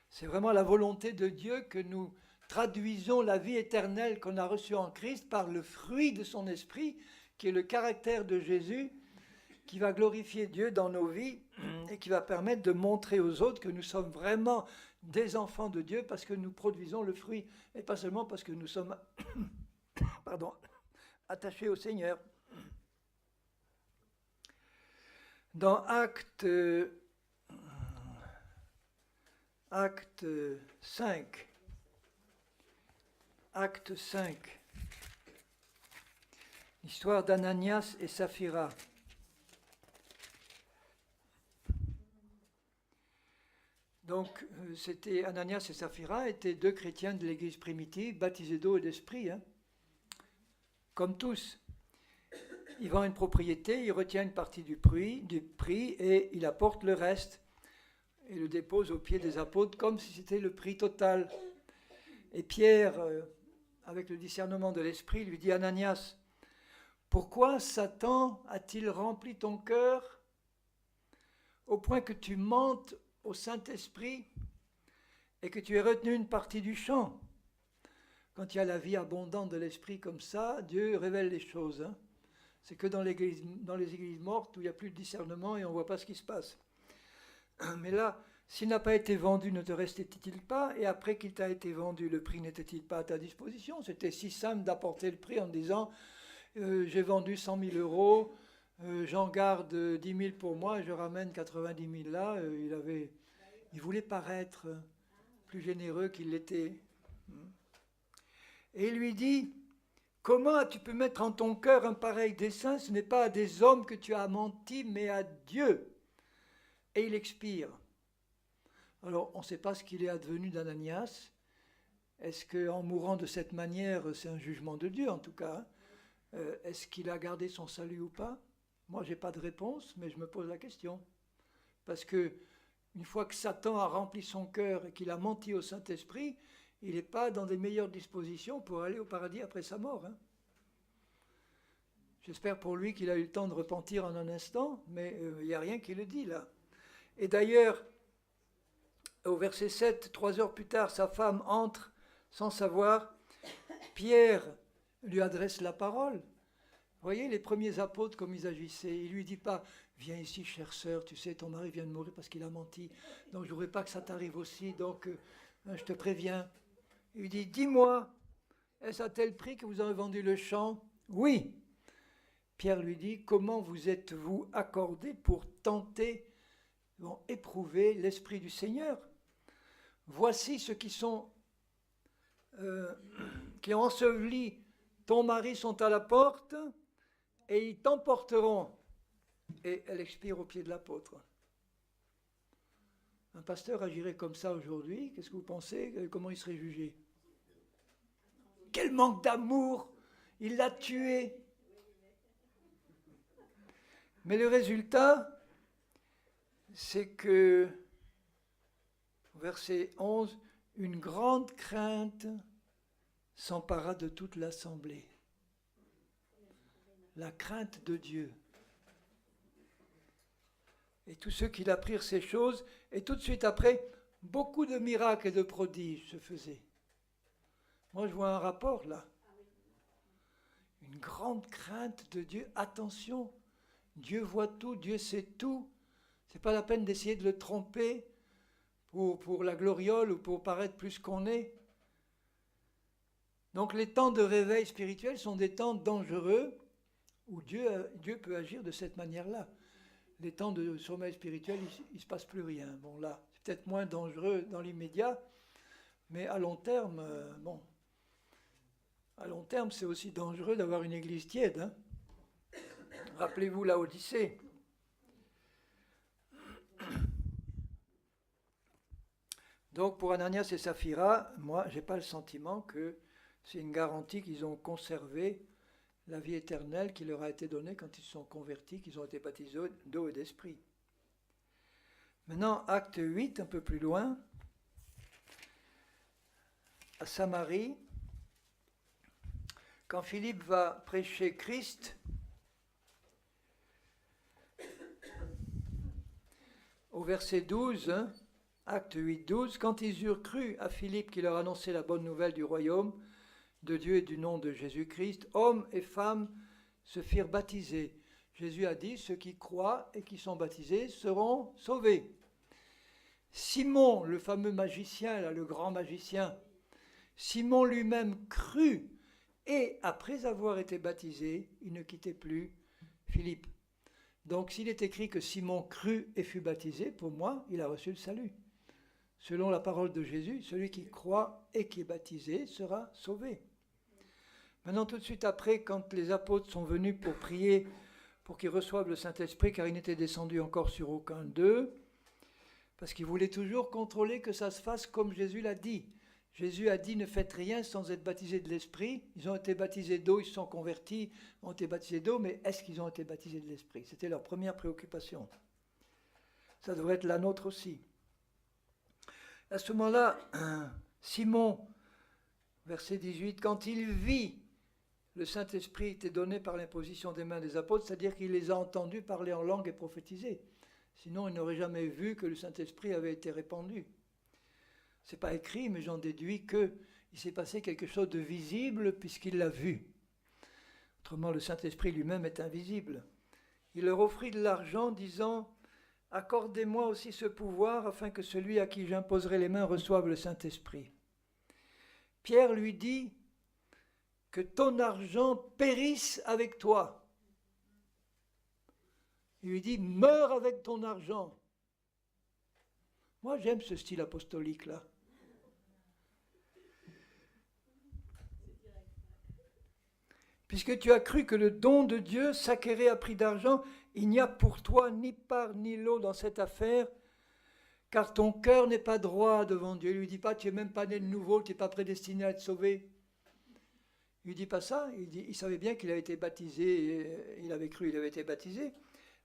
C'est vraiment la volonté de Dieu que nous traduisons la vie éternelle qu'on a reçue en Christ par le fruit de son esprit, qui est le caractère de Jésus, qui va glorifier Dieu dans nos vies et qui va permettre de montrer aux autres que nous sommes vraiment des enfants de Dieu parce que nous produisons le fruit et pas seulement parce que nous sommes attachés au Seigneur. Dans Acte 5, l'histoire d'Ananias et Saphira. Donc, c'était Ananias et Saphira étaient 2 chrétiens de l'église primitive, baptisés d'eau et d'esprit, comme tous. Il vend une propriété, il retient une partie du prix et il apporte le reste et le dépose aux pieds des apôtres comme si c'était le prix total. Et Pierre, avec le discernement de l'esprit, lui dit, Ananias, pourquoi Satan a-t-il rempli ton cœur au point que tu mentes au Saint-Esprit et que tu aies retenu une partie du champ? Quand il y a la vie abondante de l'Esprit comme ça, Dieu révèle les choses. C'est que dans les églises mortes où il n'y a plus de discernement et on ne voit pas ce qui se passe. Mais là, s'il n'a pas été vendu, ne te restait-il pas? Et après qu'il t'a été vendu, le prix n'était-il pas à ta disposition? C'était si simple d'apporter le prix en disant j'ai vendu 100 000 euros, j'en garde 10 000 pour moi, je ramène 90 000 là. Il voulait paraître plus généreux qu'il l'était. Et il lui dit, comment tu peux mettre en ton cœur un pareil dessein? Ce n'est pas à des hommes que tu as menti, mais à Dieu. Et il expire. Alors, on ne sait pas ce qu'il est advenu d'Ananias. Est-ce qu'en mourant de cette manière, c'est un jugement de Dieu en tout cas? Est-ce qu'il a gardé son salut ou pas? Moi, je n'ai pas de réponse, mais je me pose la question. Parce que une fois que Satan a rempli son cœur et qu'il a menti au Saint-Esprit, il n'est pas dans des meilleures dispositions pour aller au paradis après sa mort. J'espère pour lui qu'il a eu le temps de repentir en un instant, mais il n'y a rien qui le dit là. Et d'ailleurs, au verset 7, 3 heures plus tard, sa femme entre sans savoir. Pierre lui adresse la parole. Vous voyez les premiers apôtres comme ils agissaient. Il ne lui dit pas, viens ici chère sœur, tu sais ton mari vient de mourir parce qu'il a menti, donc je ne voudrais pas que ça t'arrive aussi, donc je te préviens. Il lui dit, dis-moi, est-ce à tel prix que vous avez vendu le champ? Oui. Pierre lui dit, comment vous êtes-vous accordé pour tenter, éprouver l'Esprit du Seigneur? Voici ceux qui ont enseveli ton mari sont à la porte et ils t'emporteront. Et elle expire au pied de l'apôtre. Un pasteur agirait comme ça aujourd'hui, qu'est-ce que vous pensez? Comment il serait jugé? Quel manque d'amour! Il l'a tué! Mais le résultat, c'est que, verset 11, une grande crainte s'empara de toute l'assemblée. La crainte de Dieu. Et tous ceux qui l'apprirent ces choses, et tout de suite après, beaucoup de miracles et de prodiges se faisaient. Moi, je vois un rapport là. Une grande crainte de Dieu. Attention, Dieu voit tout, Dieu sait tout. C'est pas la peine d'essayer de le tromper pour la gloriole ou pour paraître plus qu'on est. Donc les temps de réveil spirituel sont des temps dangereux où Dieu peut agir de cette manière-là. Les temps de sommeil spirituel, il ne se passe plus rien. Bon là, c'est peut-être moins dangereux dans l'immédiat, mais à long terme, à long terme, c'est aussi dangereux d'avoir une église tiède. Rappelez-vous la Donc pour Ananias et Saphira, moi, je n'ai pas le sentiment que c'est une garantie qu'ils ont conservé la vie éternelle qui leur a été donnée quand ils se sont convertis, qu'ils ont été baptisés d'eau et d'esprit. Maintenant, acte 8, un peu plus loin, à Samarie, quand Philippe va prêcher Christ, au verset 12, acte 8, 12, quand ils eurent cru à Philippe qui leur annonçait la bonne nouvelle du royaume de Dieu et du nom de Jésus-Christ, hommes et femmes se firent baptiser. Jésus a dit, ceux qui croient et qui sont baptisés seront sauvés. Simon, le fameux magicien, là, le grand magicien, Simon lui-même crut et après avoir été baptisé, il ne quittait plus Philippe. Donc s'il est écrit que Simon crut et fut baptisé, pour moi, il a reçu le salut. Selon la parole de Jésus, celui qui croit et qui est baptisé sera sauvé. Maintenant, tout de suite après, quand les apôtres sont venus pour prier pour qu'ils reçoivent le Saint-Esprit, car il n'était descendu encore sur aucun d'eux, parce qu'ils voulaient toujours contrôler que ça se fasse comme Jésus l'a dit. Jésus a dit, ne faites rien sans être baptisés de l'Esprit. Ils ont été baptisés d'eau, ils se sont convertis, ont été baptisés d'eau, mais est-ce qu'ils ont été baptisés de l'Esprit? C'était leur première préoccupation. Ça devrait être la nôtre aussi. À ce moment-là, Simon, verset 18, quand il vit le Saint-Esprit était donné par l'imposition des mains des apôtres, c'est-à-dire qu'il les a entendus parler en langue et prophétiser. Sinon, il n'aurait jamais vu que le Saint-Esprit avait été répandu. Ce n'est pas écrit, mais j'en déduis qu'il s'est passé quelque chose de visible puisqu'il l'a vu. Autrement, le Saint-Esprit lui-même est invisible. Il leur offrit de l'argent, disant « Accordez-moi aussi ce pouvoir, afin que celui à qui j'imposerai les mains reçoive le Saint-Esprit. » Pierre lui dit « Que ton argent périsse avec toi. » Il lui dit « Meurs avec ton argent. » Moi, j'aime ce style apostolique-là. Puisque tu as cru que le don de Dieu s'acquérait à prix d'argent, il n'y a pour toi ni part ni lot dans cette affaire, car ton cœur n'est pas droit devant Dieu. Il ne lui dit pas, tu n'es même pas né de nouveau, tu n'es pas prédestiné à être sauvé. Il ne lui dit pas ça, il savait bien qu'il avait été baptisé, il avait cru, il avait été baptisé,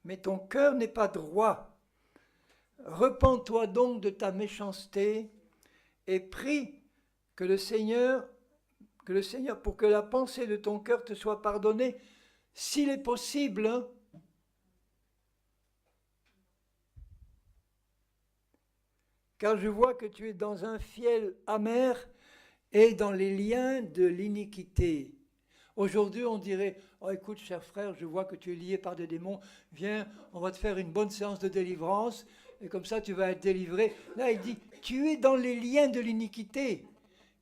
mais ton cœur n'est pas droit. Repens-toi donc de ta méchanceté et prie que le Seigneur, pour que la pensée de ton cœur te soit pardonnée, s'il est possible. Car je vois que tu es dans un fiel amer et dans les liens de l'iniquité. Aujourd'hui, on dirait, oh écoute, cher frère, je vois que tu es lié par des démons, viens, on va te faire une bonne séance de délivrance, et comme ça tu vas être délivré. Là, il dit, tu es dans les liens de l'iniquité,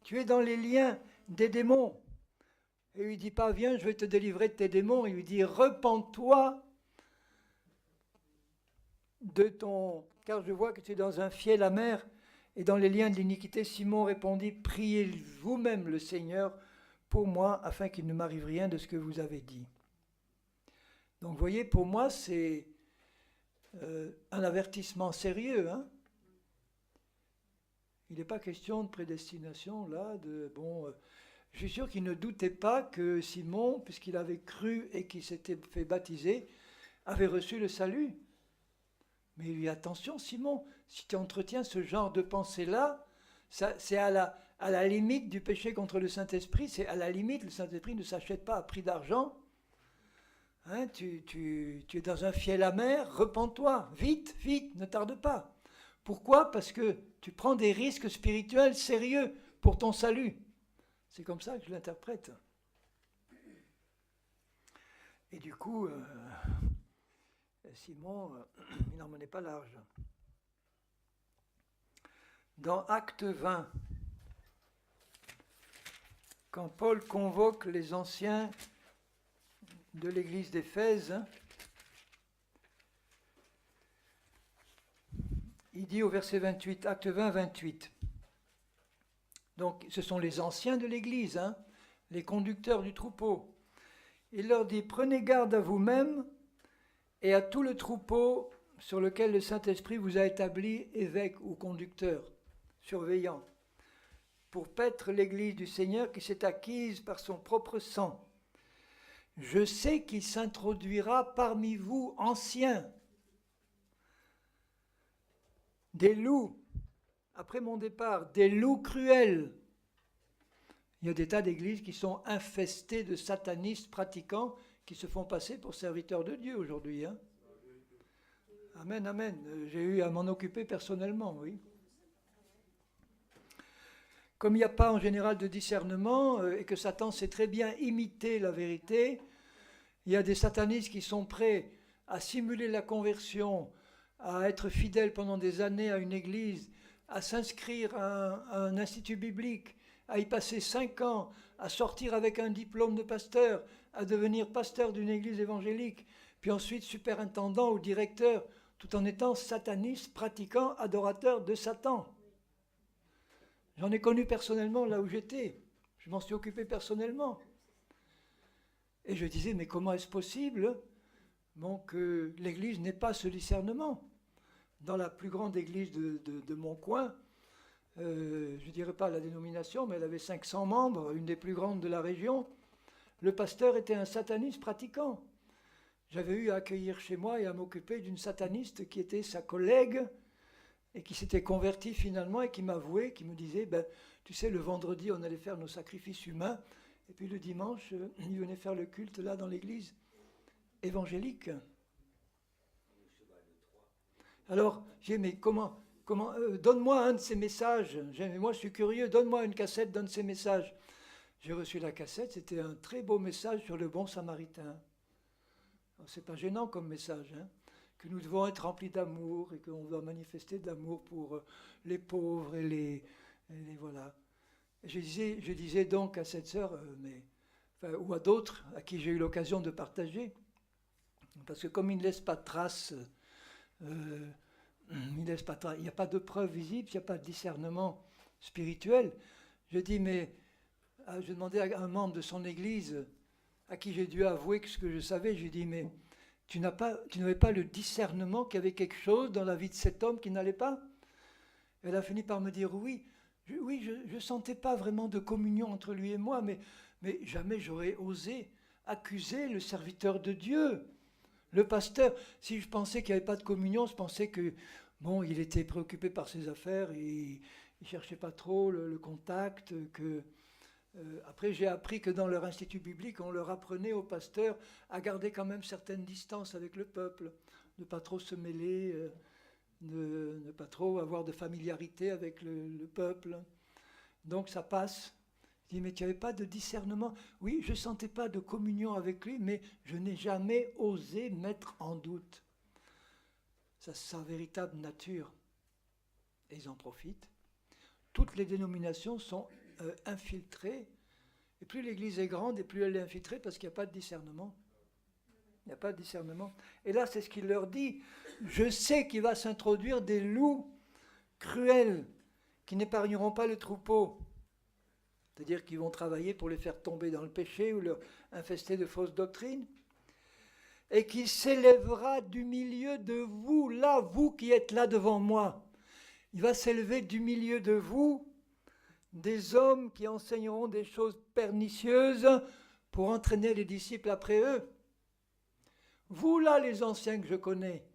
tu es dans les liens des démons. Et il ne dit pas, viens, je vais te délivrer de tes démons. Il lui dit, repens-toi de ton... Car je vois que tu es dans un fiel amer et dans les liens de l'iniquité. Simon répondit, priez vous-même le Seigneur pour moi, afin qu'il ne m'arrive rien de ce que vous avez dit. Donc, vous voyez, pour moi, c'est un avertissement sérieux, hein. Il n'est pas question de prédestination, là, je suis sûr qu'il ne doutait pas que Simon, puisqu'il avait cru et qu'il s'était fait baptiser, avait reçu le salut. Mais il lui dit, attention Simon, si tu entretiens ce genre de pensée-là, c'est à la limite du péché contre le Saint-Esprit, c'est à la limite, le Saint-Esprit ne s'achète pas à prix d'argent. Hein, tu es dans un fiel amer, repens-toi, vite, vite, ne tarde pas. Pourquoi? Parce que tu prends des risques spirituels sérieux pour ton salut. C'est comme ça que je l'interprète. Et du coup, Simon, il n'en menait pas large. Dans Acte 20, quand Paul convoque les anciens de l'église d'Éphèse, il dit au verset 28, Acte 20, 28, donc ce sont les anciens de l'église, hein, les conducteurs du troupeau. Il leur dit, prenez garde à vous-même et à tout le troupeau sur lequel le Saint-Esprit vous a établi évêque ou conducteur. surveillant, pour paître l'Église du Seigneur qui s'est acquise par son propre sang. Je sais qu'il s'introduira parmi vous anciens, des loups, après mon départ, des loups cruels. Il y a des tas d'églises qui sont infestées de satanistes pratiquants qui se font passer pour serviteurs de Dieu aujourd'hui. Hein. Amen, amen. J'ai eu à m'en occuper personnellement, oui. Comme il n'y a pas en général de discernement et que Satan sait très bien imiter la vérité, il y a des satanistes qui sont prêts à simuler la conversion, à être fidèles pendant des années à une église, à s'inscrire à un institut biblique, à y passer 5 ans, à sortir avec un diplôme de pasteur, à devenir pasteur d'une église évangélique, puis ensuite superintendant ou directeur, tout en étant sataniste, pratiquant, adorateur de Satan. J'en ai connu personnellement là où j'étais. Je m'en suis occupé personnellement. Et je disais, mais comment est-ce possible que l'Église n'ait pas ce discernement? Dans la plus grande église de mon coin, je ne dirais pas la dénomination, mais elle avait 500 membres, une des plus grandes de la région. Le pasteur était un sataniste pratiquant. J'avais eu à accueillir chez moi et à m'occuper d'une sataniste qui était sa collègue et qui s'était convertie finalement et qui m'avouait, qui me disait, tu sais, le vendredi, on allait faire nos sacrifices humains, et puis le dimanche, il venait faire le culte là dans l'église évangélique. Alors, j'ai dit, mais comment donne-moi un de ces messages. Moi, je suis curieux, donne-moi une cassette d'un de ces messages. J'ai reçu la cassette, c'était un très beau message sur le bon samaritain. C'est pas gênant comme message, hein, que nous devons être remplis d'amour et qu'on doit manifester d'amour pour les pauvres et les voilà. Et je disais donc à cette sœur, ou à d'autres à qui j'ai eu l'occasion de partager, parce que comme il ne laisse pas de traces, il n'y a pas de preuve visible, il n'y a pas de discernement spirituel. Je demandais à un membre de son église, à qui j'ai dû avouer ce que je savais, je lui ai dit, mais tu n'avais pas le discernement qu'il y avait quelque chose dans la vie de cet homme qui n'allait pas? Elle a fini par me dire oui. Je ne sentais pas vraiment de communion entre lui et moi, mais jamais j'aurais osé accuser le serviteur de Dieu, le pasteur. Si je pensais qu'il n'y avait pas de communion, je pensais que, il était préoccupé par ses affaires, et il ne cherchait pas trop le contact, après, j'ai appris que dans leur institut biblique, on leur apprenait aux pasteurs à garder quand même certaines distances avec le peuple, ne pas trop se mêler, ne pas trop avoir de familiarité avec le peuple. Donc ça passe. Je dis, mais tu n'avais pas de discernement? Oui, je ne sentais pas de communion avec lui, mais je n'ai jamais osé mettre en doute sa véritable nature. Et ils en profitent. Toutes les dénominations sont infiltrée, et plus l'église est grande et plus elle est infiltrée parce qu'il n'y a pas de discernement. Il n'y a pas de discernement. Et là, c'est ce qu'il leur dit. Je sais qu'il va s'introduire des loups cruels qui n'épargneront pas le troupeau. C'est-à-dire qu'ils vont travailler pour les faire tomber dans le péché ou leur infester de fausses doctrines. Et qui s'élèvera du milieu de vous, là, vous qui êtes là devant moi. Il va s'élever du milieu de vous des hommes qui enseigneront des choses pernicieuses pour entraîner les disciples après eux. Vous là, les anciens que je connais,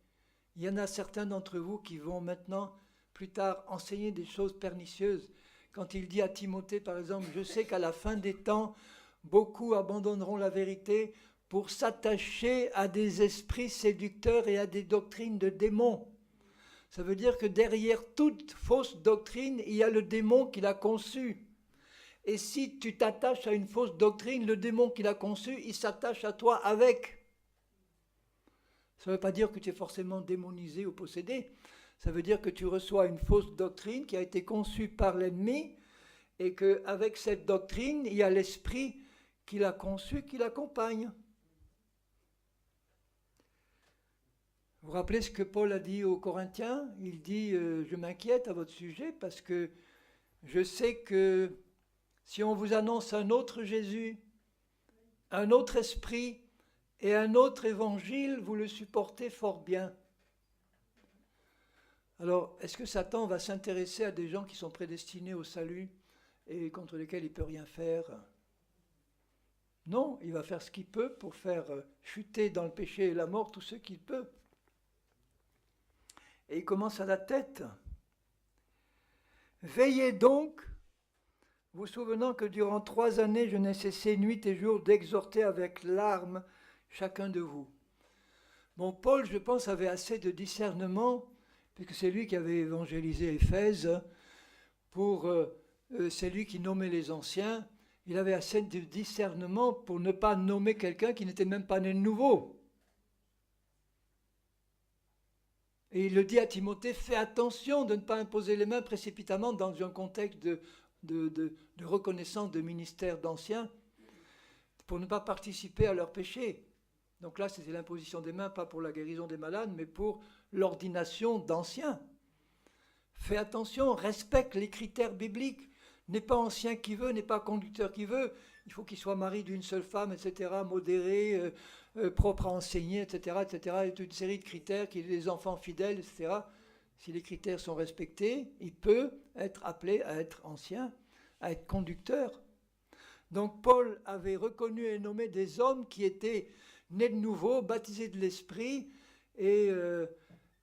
il y en a certains d'entre vous qui vont maintenant, plus tard, enseigner des choses pernicieuses. Quand il dit à Timothée, par exemple, je sais qu'à la fin des temps, beaucoup abandonneront la vérité pour s'attacher à des esprits séducteurs et à des doctrines de démons. Ça veut dire que derrière toute fausse doctrine, il y a le démon qui l'a conçue. Et si tu t'attaches à une fausse doctrine, le démon qui l'a conçue, il s'attache à toi avec. Ça ne veut pas dire que tu es forcément démonisé ou possédé. Ça veut dire que tu reçois une fausse doctrine qui a été conçue par l'ennemi et qu'avec cette doctrine, il y a l'esprit qui l'a conçue, qui l'accompagne. Vous vous rappelez ce que Paul a dit aux Corinthiens? Il dit, je m'inquiète à votre sujet parce que je sais que si on vous annonce un autre Jésus, un autre esprit et un autre évangile, vous le supportez fort bien. Alors, est-ce que Satan va s'intéresser à des gens qui sont prédestinés au salut et contre lesquels il ne peut rien faire? Non, il va faire ce qu'il peut pour faire chuter dans le péché et la mort tous ceux qu'il peut. Et il commence à la tête. Veillez donc, vous souvenant que durant 3 années, je n'ai cessé nuit et jour d'exhorter avec larmes chacun de vous. Bon, Paul, je pense, avait assez de discernement, puisque c'est lui qui avait évangélisé Éphèse, c'est lui qui nommait les anciens. Il avait assez de discernement pour ne pas nommer quelqu'un qui n'était même pas né de nouveau. Et il le dit à Timothée, fais attention de ne pas imposer les mains précipitamment dans un contexte de reconnaissance de ministère d'anciens, pour ne pas participer à leur péché. Donc là, c'était l'imposition des mains, pas pour la guérison des malades, mais pour l'ordination d'anciens. Fais attention, respecte les critères bibliques. N'est pas ancien qui veut, n'est pas conducteur qui veut. Il faut qu'il soit mari d'une seule femme, etc., modéré, propre à enseigner, etc., etc. Et toute une série de critères, qu'il ait des enfants fidèles, etc. Si les critères sont respectés, il peut être appelé à être ancien, à être conducteur. Donc Paul avait reconnu et nommé des hommes qui étaient nés de nouveau, baptisés de l'Esprit, et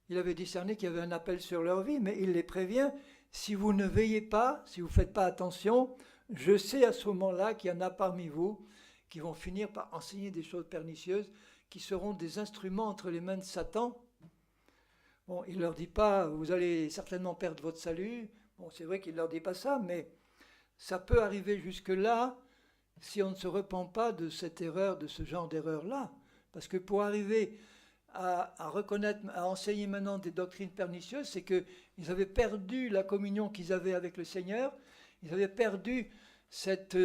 il avait discerné qu'il y avait un appel sur leur vie, mais il les prévient, si vous ne veillez pas, si vous ne faites pas attention, je sais à ce moment-là qu'il y en a parmi vous qui vont finir par enseigner des choses pernicieuses, qui seront des instruments entre les mains de Satan. Bon, il ne leur dit pas, vous allez certainement perdre votre salut. Bon, c'est vrai qu'il ne leur dit pas ça, mais ça peut arriver jusque-là si on ne se repent pas de cette erreur, de ce genre d'erreur-là. Parce que pour arriver à reconnaître, à enseigner maintenant des doctrines pernicieuses, c'est qu'ils avaient perdu la communion qu'ils avaient avec le Seigneur, ils avaient perdu cette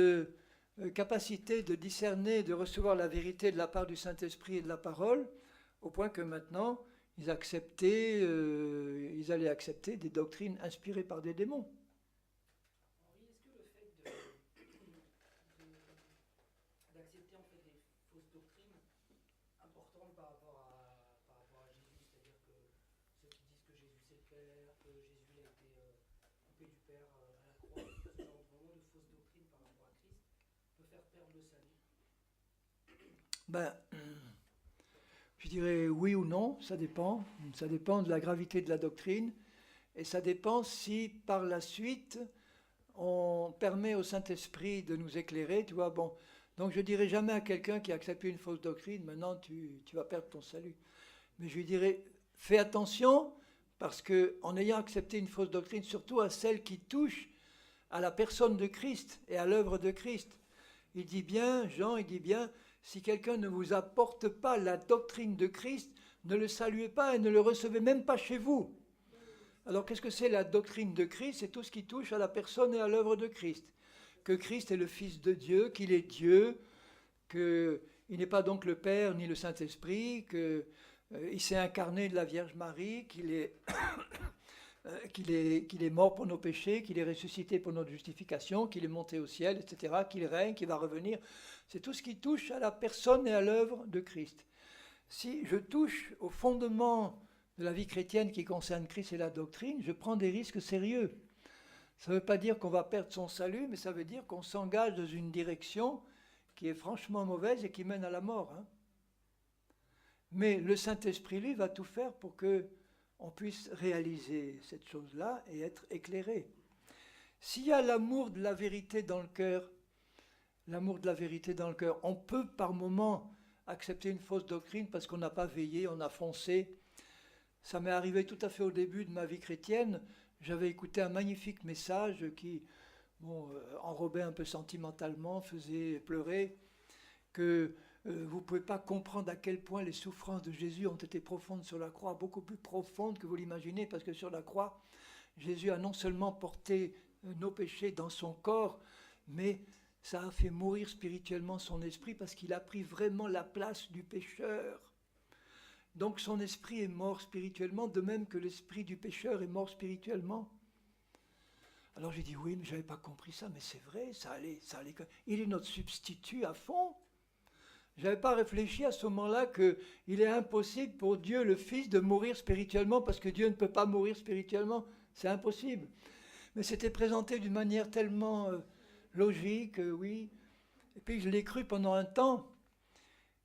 capacité de discerner, de recevoir la vérité de la part du Saint-Esprit et de la parole, au point que maintenant, ils allaient accepter des doctrines inspirées par des démons. Henri, est-ce que le fait d'accepter en fait des fausses doctrines importantes par rapport à Jésus, c'est-à-dire que ceux qui disent que Jésus c'est le Père, que Jésus a été coupé du Père à la croix, ce genre vraiment de fausses doctrines par rapport à Christ peut faire perdre le salut? Ben, je dirais oui ou non, ça dépend. Ça dépend de la gravité de la doctrine. Et ça dépend si par la suite, on permet au Saint-Esprit de nous éclairer. Tu vois, bon. Donc je ne dirais jamais à quelqu'un qui a accepté une fausse doctrine, maintenant tu vas perdre ton salut. Mais je lui dirais, fais attention, parce qu'en ayant accepté une fausse doctrine, surtout à celle qui touche à la personne de Christ et à l'œuvre de Christ, il dit bien, Jean, il dit bien, si quelqu'un ne vous apporte pas la doctrine de Christ, ne le saluez pas et ne le recevez même pas chez vous. Alors qu'est-ce que c'est la doctrine de Christ? C'est tout ce qui touche à la personne et à l'œuvre de Christ. Que Christ est le Fils de Dieu, qu'il est Dieu, qu'il n'est pas donc le Père ni le Saint-Esprit, qu'il s'est incarné de la Vierge Marie, qu'il est mort pour nos péchés, qu'il est ressuscité pour notre justification, qu'il est monté au ciel, etc., qu'il règne, qu'il va revenir. C'est tout ce qui touche à la personne et à l'œuvre de Christ. Si je touche au fondement de la vie chrétienne qui concerne Christ et la doctrine, je prends des risques sérieux. Ça ne veut pas dire qu'on va perdre son salut, mais ça veut dire qu'on s'engage dans une direction qui est franchement mauvaise et qui mène à la mort. Hein. Mais le Saint-Esprit, lui, va tout faire pour qu'on puisse réaliser cette chose-là et être éclairé. S'il y a l'amour de la vérité dans le cœur, on peut par moments accepter une fausse doctrine parce qu'on n'a pas veillé, on a foncé. Ça m'est arrivé tout à fait au début de ma vie chrétienne. J'avais écouté un magnifique message qui enrobait un peu sentimentalement, faisait pleurer, que vous ne pouvez pas comprendre à quel point les souffrances de Jésus ont été profondes sur la croix, beaucoup plus profondes que vous l'imaginez, parce que sur la croix, Jésus a non seulement porté nos péchés dans son corps, mais ça a fait mourir spirituellement son esprit, parce qu'il a pris vraiment la place du pécheur. Donc son esprit est mort spirituellement, de même que l'esprit du pécheur est mort spirituellement. Alors j'ai dit oui, mais je n'avais pas compris ça, mais c'est vrai, ça allait. Il est notre substitut à fond. Je n'avais pas réfléchi à ce moment-là qu'il est impossible pour Dieu le Fils de mourir spirituellement parce que Dieu ne peut pas mourir spirituellement. C'est impossible. Mais c'était présenté d'une manière tellement logique, oui. Et puis je l'ai cru pendant un temps.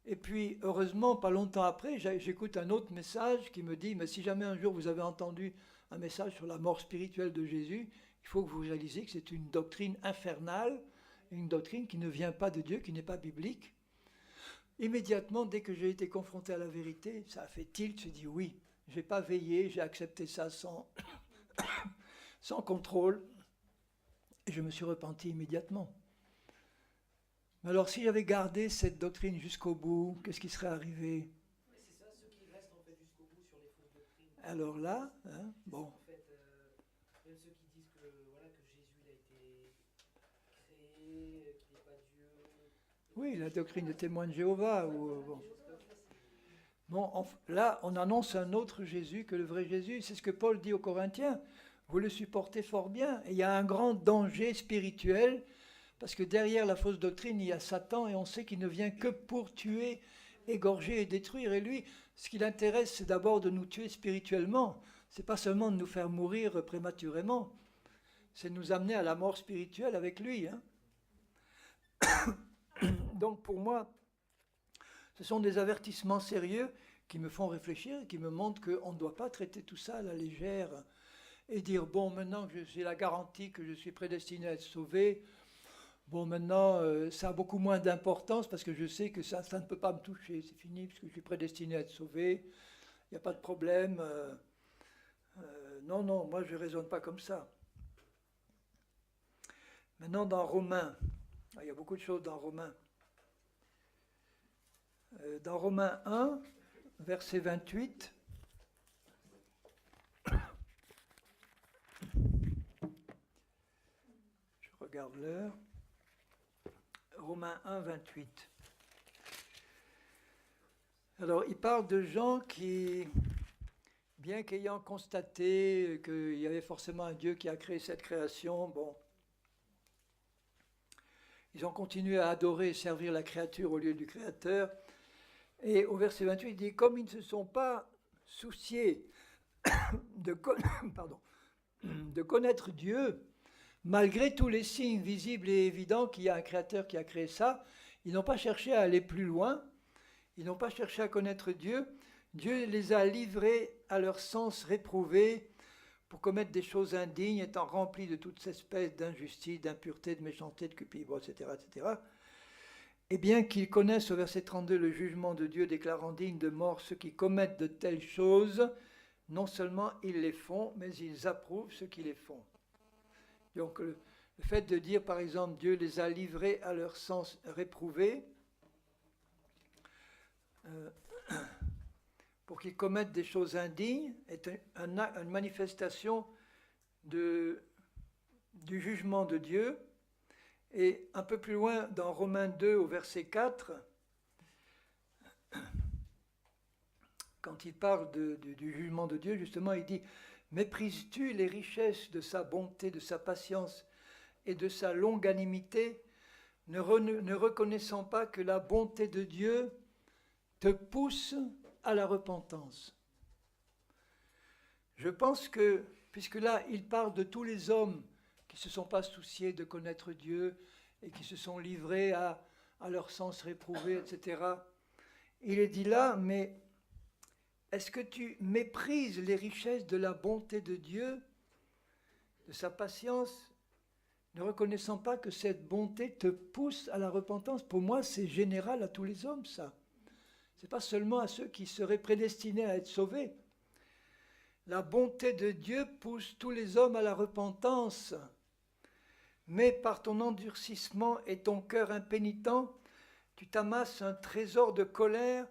Et puis heureusement, pas longtemps après, j'écoute un autre message qui me dit, mais si jamais un jour vous avez entendu un message sur la mort spirituelle de Jésus, il faut que vous réalisiez que c'est une doctrine infernale, une doctrine qui ne vient pas de Dieu, qui n'est pas biblique. Immédiatement, dès que j'ai été confronté à la vérité, ça a fait tilt, j'ai dit oui. Je n'ai pas veillé, j'ai accepté ça sans, sans contrôle. Et je me suis repenti immédiatement. Mais alors, si j'avais gardé cette doctrine jusqu'au bout, qu'est-ce qui serait arrivé? C'est ça, ceux qui restent en fait jusqu'au bout sur les fausses doctrines. Alors là, hein, bon. En fait, même ceux qui disent que, voilà, que Jésus il a été créé, qu'il n'est pas Dieu. Oui, la doctrine des témoins de Jéhovah. Bon, là, on annonce un autre Jésus que le vrai Jésus. C'est ce que Paul dit aux Corinthiens. Vous le supportez fort bien. Et il y a un grand danger spirituel, parce que derrière la fausse doctrine, il y a Satan, et on sait qu'il ne vient que pour tuer, égorger et détruire. Et lui, ce qui l'intéresse, c'est d'abord de nous tuer spirituellement. Ce n'est pas seulement de nous faire mourir prématurément. C'est de nous amener à la mort spirituelle avec lui. Hein. Donc pour moi, ce sont des avertissements sérieux qui me font réfléchir et qui me montrent qu'on ne doit pas traiter tout ça à la légère et dire, bon, maintenant que j'ai la garantie que je suis prédestiné à être sauvé, bon, maintenant, ça a beaucoup moins d'importance parce que je sais que ça ne peut pas me toucher, c'est fini, puisque je suis prédestiné à être sauvé, il n'y a pas de problème. Non, moi je ne raisonne pas comme ça. Maintenant, dans Romains, il y a beaucoup de choses dans Romains. Dans Romains 1, verset 28, je regarde l'heure. Romains 1, 28. Alors, il parle de gens qui, bien qu'ayant constaté qu'il y avait forcément un Dieu qui a créé cette création, bon, ils ont continué à adorer et servir la créature au lieu du Créateur. Et au verset 28, il dit, comme ils ne se sont pas souciés de connaître Dieu, malgré tous les signes visibles et évidents qu'il y a un Créateur qui a créé ça, ils n'ont pas cherché à aller plus loin, ils n'ont pas cherché à connaître Dieu. Dieu les a livrés à leur sens réprouvé pour commettre des choses indignes, étant remplis de toute espèce d'injustice, d'impureté, de méchanceté, de cupidité, etc., etc. Et bien qu'ils connaissent au verset 32 le jugement de Dieu déclarant dignes de mort ceux qui commettent de telles choses, non seulement ils les font, mais ils approuvent ceux qui les font. Donc le fait de dire par exemple Dieu les a livrés à leur sens réprouvé, pour qu'ils commettent des choses indignes, est une manifestation du jugement de Dieu. Et un peu plus loin, dans Romains 2, au verset 4, quand il parle du jugement de Dieu, justement, il dit « Méprises-tu les richesses de sa bonté, de sa patience et de sa longanimité, ne reconnaissant pas que la bonté de Dieu te pousse à la repentance ?» Je pense que, puisque là, il parle de tous les hommes qui ne se sont pas souciés de connaître Dieu et qui se sont livrés à leur sens réprouvé, etc. Il est dit là, mais est-ce que tu méprises les richesses de la bonté de Dieu, de sa patience, ne reconnaissant pas que cette bonté te pousse à la repentance? Pour moi, c'est général à tous les hommes, ça. Ce n'est pas seulement à ceux qui seraient prédestinés à être sauvés. La bonté de Dieu pousse tous les hommes à la repentance. Mais par ton endurcissement et ton cœur impénitent, tu t'amasses un trésor de colère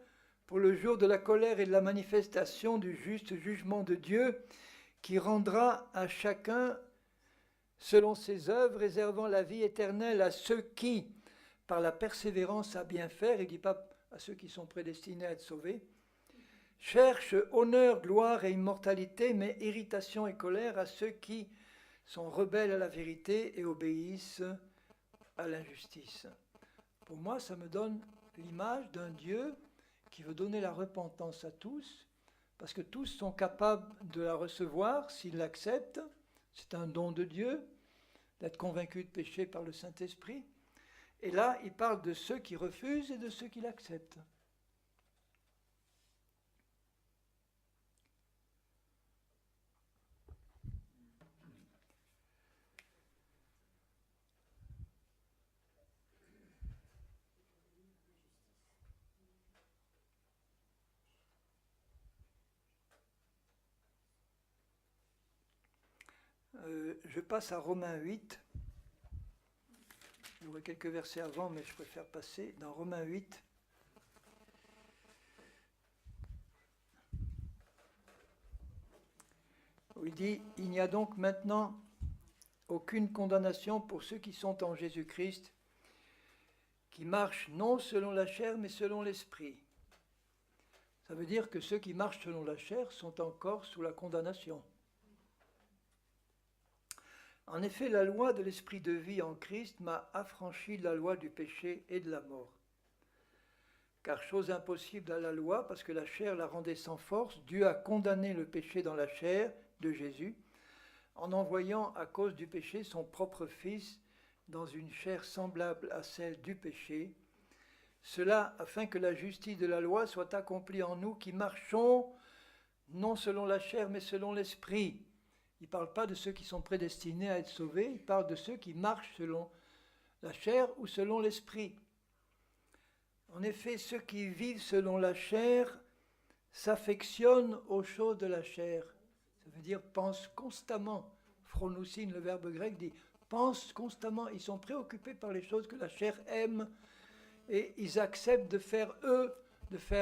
pour le jour de la colère et de la manifestation du juste jugement de Dieu, qui rendra à chacun selon ses œuvres, réservant la vie éternelle à ceux qui, par la persévérance à bien faire, il ne dit pas à ceux qui sont prédestinés à être sauvés, cherchent honneur, gloire et immortalité, mais irritation et colère à ceux qui sont rebelles à la vérité et obéissent à l'injustice. Pour moi, ça me donne l'image d'un Dieu qui veut donner la repentance à tous, parce que tous sont capables de la recevoir s'ils l'acceptent. C'est un don de Dieu, d'être convaincu de péché par le Saint-Esprit. Et là, il parle de ceux qui refusent et de ceux qui l'acceptent. Je passe à Romains 8. Il y aurait quelques versets avant, mais je préfère passer dans Romains 8. Où il dit « Il n'y a donc maintenant aucune condamnation pour ceux qui sont en Jésus-Christ, qui marchent non selon la chair, mais selon l'esprit. » Ça veut dire que ceux qui marchent selon la chair sont encore sous la condamnation. En effet, la loi de l'esprit de vie en Christ m'a affranchi de la loi du péché et de la mort. Car chose impossible à la loi, parce que la chair la rendait sans force, Dieu a condamné le péché dans la chair de Jésus, en envoyant à cause du péché son propre Fils dans une chair semblable à celle du péché, cela afin que la justice de la loi soit accomplie en nous qui marchons non selon la chair, mais selon l'esprit. Il ne parle pas de ceux qui sont prédestinés à être sauvés, il parle de ceux qui marchent selon la chair ou selon l'esprit. En effet, ceux qui vivent selon la chair s'affectionnent aux choses de la chair. Ça veut dire pensent constamment. Phronoussine, le verbe grec, dit pensent constamment. Ils sont préoccupés par les choses que la chair aime et ils acceptent de faire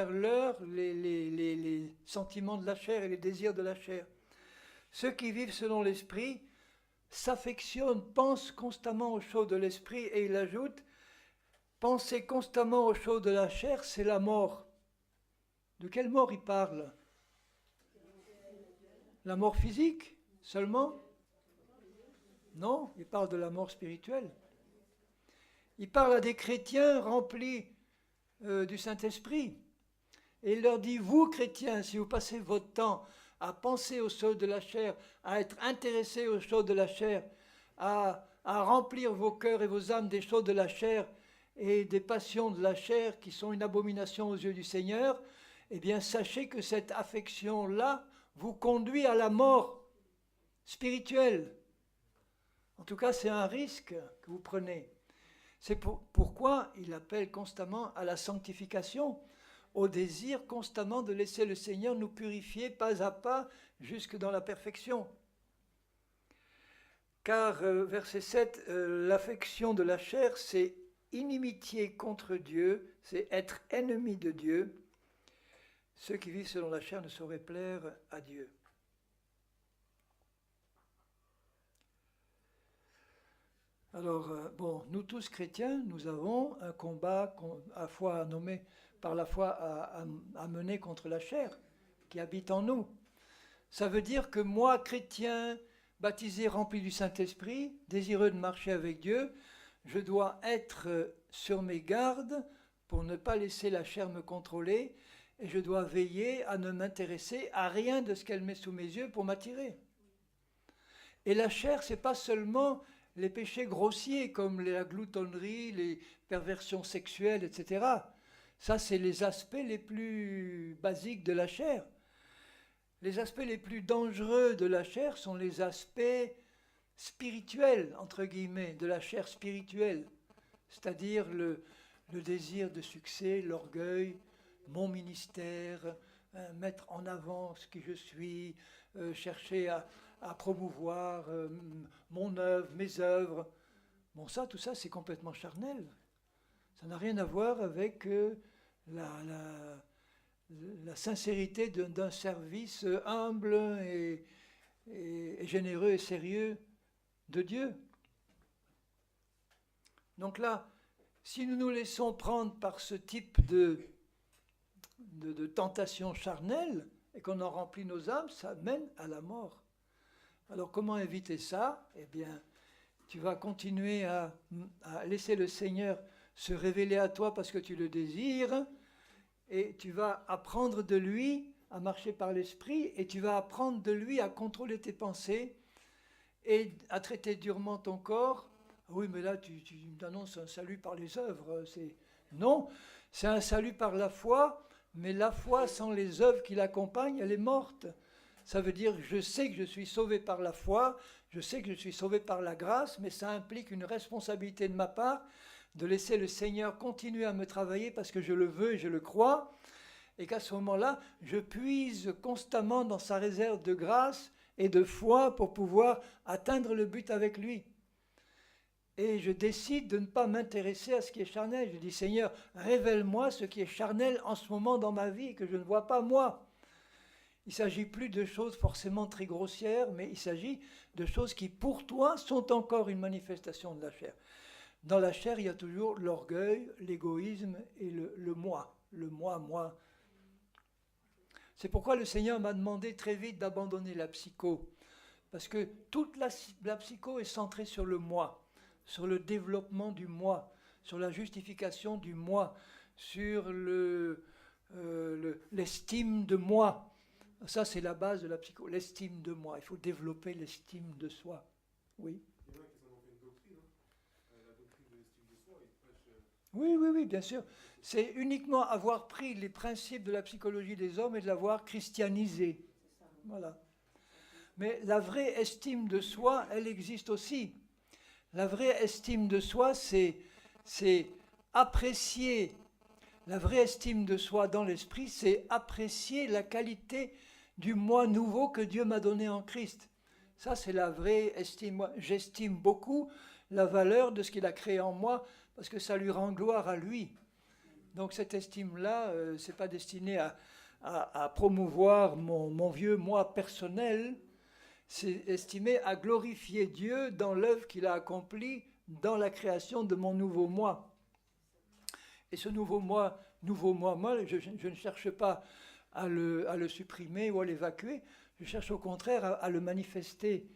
leur les sentiments de la chair et les désirs de la chair. Ceux qui vivent selon l'esprit s'affectionnent, pensent constamment aux choses de l'esprit, et il ajoute, penser constamment aux choses de la chair, c'est la mort. De quelle mort il parle? La mort physique seulement? Non, il parle de la mort spirituelle. Il parle à des chrétiens remplis du Saint-Esprit. Et il leur dit, vous chrétiens, si vous passez votre temps à penser aux choses de la chair, à être intéressés aux choses de la chair, à remplir vos cœurs et vos âmes des choses de la chair et des passions de la chair qui sont une abomination aux yeux du Seigneur, eh bien sachez que cette affection-là vous conduit à la mort spirituelle. En tout cas, c'est un risque que vous prenez. C'est pourquoi il appelle constamment à la sanctification, au désir constamment de laisser le Seigneur nous purifier pas à pas jusque dans la perfection. Car, verset 7, l'affection de la chair, c'est inimitié contre Dieu, c'est être ennemi de Dieu. Ceux qui vivent selon la chair ne sauraient plaire à Dieu. Alors, nous tous chrétiens, nous avons un combat à la fois à nommer par la foi à mener contre la chair qui habite en nous. Ça veut dire que moi, chrétien, baptisé, rempli du Saint-Esprit, désireux de marcher avec Dieu, je dois être sur mes gardes pour ne pas laisser la chair me contrôler et je dois veiller à ne m'intéresser à rien de ce qu'elle met sous mes yeux pour m'attirer. Et la chair, c'est pas seulement les péchés grossiers comme la gloutonnerie, les perversions sexuelles, etc. Ça, c'est les aspects les plus basiques de la chair. Les aspects les plus dangereux de la chair sont les aspects spirituels, entre guillemets, de la chair spirituelle. C'est-à-dire le désir de succès, l'orgueil, mon ministère, mettre en avant ce que je suis, chercher à promouvoir mon œuvre, mes œuvres. Bon, tout ça, c'est complètement charnel. Ça n'a rien à voir avec la sincérité d'un service humble et généreux et sérieux de Dieu. Donc là, si nous nous laissons prendre par ce type de tentation charnelle et qu'on en remplit nos âmes, ça mène à la mort. Alors comment éviter ça? Eh bien, tu vas continuer à laisser le Seigneur se révéler à toi parce que tu le désires, et tu vas apprendre de lui à marcher par l'esprit, et tu vas apprendre de lui à contrôler tes pensées et à traiter durement ton corps. Ah oui, mais là, tu m'annonces un salut par les œuvres. Non, c'est un salut par la foi, mais la foi sans les œuvres qui l'accompagnent, elle est morte. Ça veut dire, je sais que je suis sauvé par la foi, je sais que je suis sauvé par la grâce, mais ça implique une responsabilité de ma part de laisser le Seigneur continuer à me travailler parce que je le veux et je le crois, et qu'à ce moment-là, je puise constamment dans sa réserve de grâce et de foi pour pouvoir atteindre le but avec lui. Et je décide de ne pas m'intéresser à ce qui est charnel. Je dis, Seigneur, révèle-moi ce qui est charnel en ce moment dans ma vie et que je ne vois pas moi. Il ne s'agit plus de choses forcément très grossières, mais il s'agit de choses qui, pour toi, sont encore une manifestation de la chair. Dans la chair, il y a toujours l'orgueil, l'égoïsme et le moi. Le moi. C'est pourquoi le Seigneur m'a demandé très vite d'abandonner la psycho. Parce que toute la psycho est centrée sur le moi, sur le développement du moi, sur la justification du moi, sur l'estime de moi. Ça, c'est la base de la psycho, l'estime de moi. Il faut développer l'estime de soi. Oui. Il y en a qui s'en ont fait une doctrine, la doctrine de l'estime de soi. Oui, bien sûr. C'est uniquement avoir pris les principes de la psychologie des hommes et de l'avoir christianisé. Voilà. Mais la vraie estime de soi, elle existe aussi. La vraie estime de soi, c'est apprécier. La vraie estime de soi dans l'esprit, c'est apprécier la qualité du moi nouveau que Dieu m'a donné en Christ. Ça, c'est la vraie estime. Moi, j'estime beaucoup la valeur de ce qu'il a créé en moi parce que ça lui rend gloire à lui. Donc cette estime-là, ce n'est pas destiné à promouvoir mon vieux moi personnel, c'est estimé à glorifier Dieu dans l'œuvre qu'il a accomplie dans la création de mon nouveau moi. Et ce nouveau moi, moi je ne cherche pas à le supprimer ou à l'évacuer, je cherche au contraire à le manifester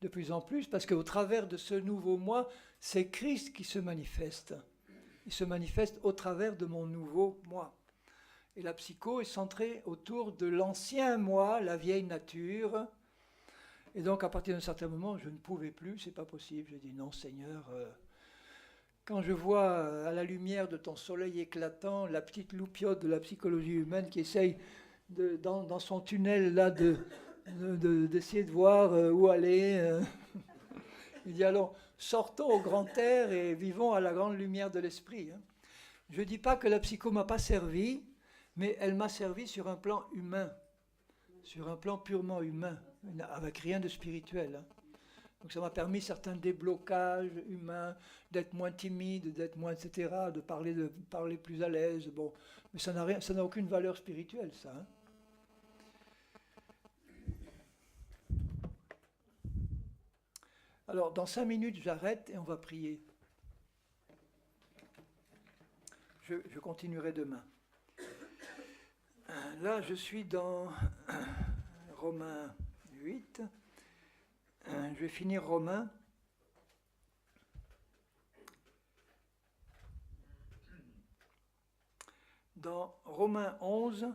de plus en plus, parce qu'au travers de ce nouveau moi, c'est Christ qui se manifeste. Il se manifeste au travers de mon nouveau moi. Et la psycho est centrée autour de l'ancien moi, la vieille nature. Et donc, à partir d'un certain moment, je ne pouvais plus, c'est pas possible. J'ai dit non, Seigneur, quand je vois à la lumière de ton soleil éclatant la petite loupiote de la psychologie humaine qui essaye dans son tunnel là d'essayer de voir où aller, il dit allons, sortons au grand air et vivons à la grande lumière de l'esprit. Je ne dis pas que la psycho ne m'a pas servi, mais elle m'a servi sur un plan humain, sur un plan purement humain, avec rien de spirituel. Donc ça m'a permis certains déblocages humains, d'être moins timide, d'être moins, etc., de parler plus à l'aise. Bon, mais ça n'a aucune valeur spirituelle, ça. Alors, dans 5 minutes, j'arrête et on va prier. Je continuerai demain. Là, je suis dans Romains 8. Je vais finir Romains. Dans Romains 11,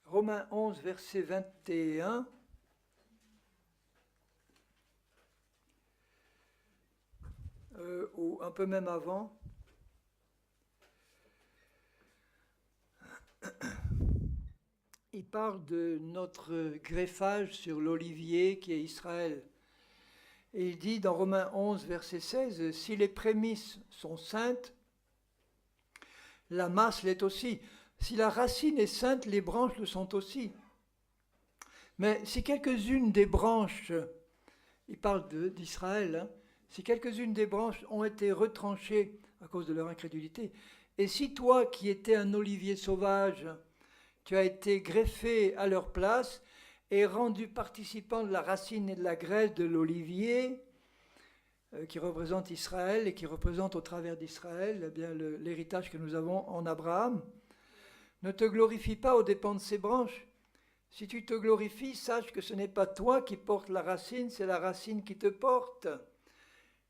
Romains 11, verset 21, ou un peu même avant, il parle de notre greffage sur l'olivier qui est Israël. Et il dit dans Romains 11, verset 16, « Si les prémices sont saintes, la masse l'est aussi. Si la racine est sainte, les branches le sont aussi. Mais si quelques-unes des branches, il parle d'Israël, si quelques-unes des branches ont été retranchées à cause de leur incrédulité, et si toi qui étais un olivier sauvage, tu as été greffé à leur place et rendu participant de la racine et de la graisse de l'olivier, qui représente Israël et qui représente au travers d'Israël l'héritage que nous avons en Abraham, ne te glorifie pas aux dépens de ces branches. Si tu te glorifies, sache que ce n'est pas toi qui portes la racine, c'est la racine qui te porte.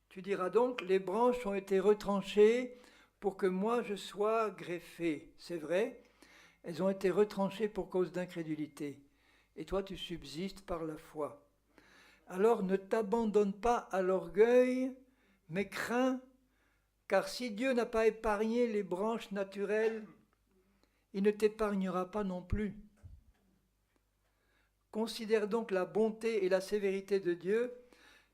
Tu diras donc, les branches ont été retranchées pour que moi je sois greffé. C'est vrai, elles ont été retranchées pour cause d'incrédulité. Et toi tu subsistes par la foi. Alors ne t'abandonne pas à l'orgueil, mais crains, car si Dieu n'a pas épargné les branches naturelles, il ne t'épargnera pas non plus. Considère donc la bonté et la sévérité de Dieu,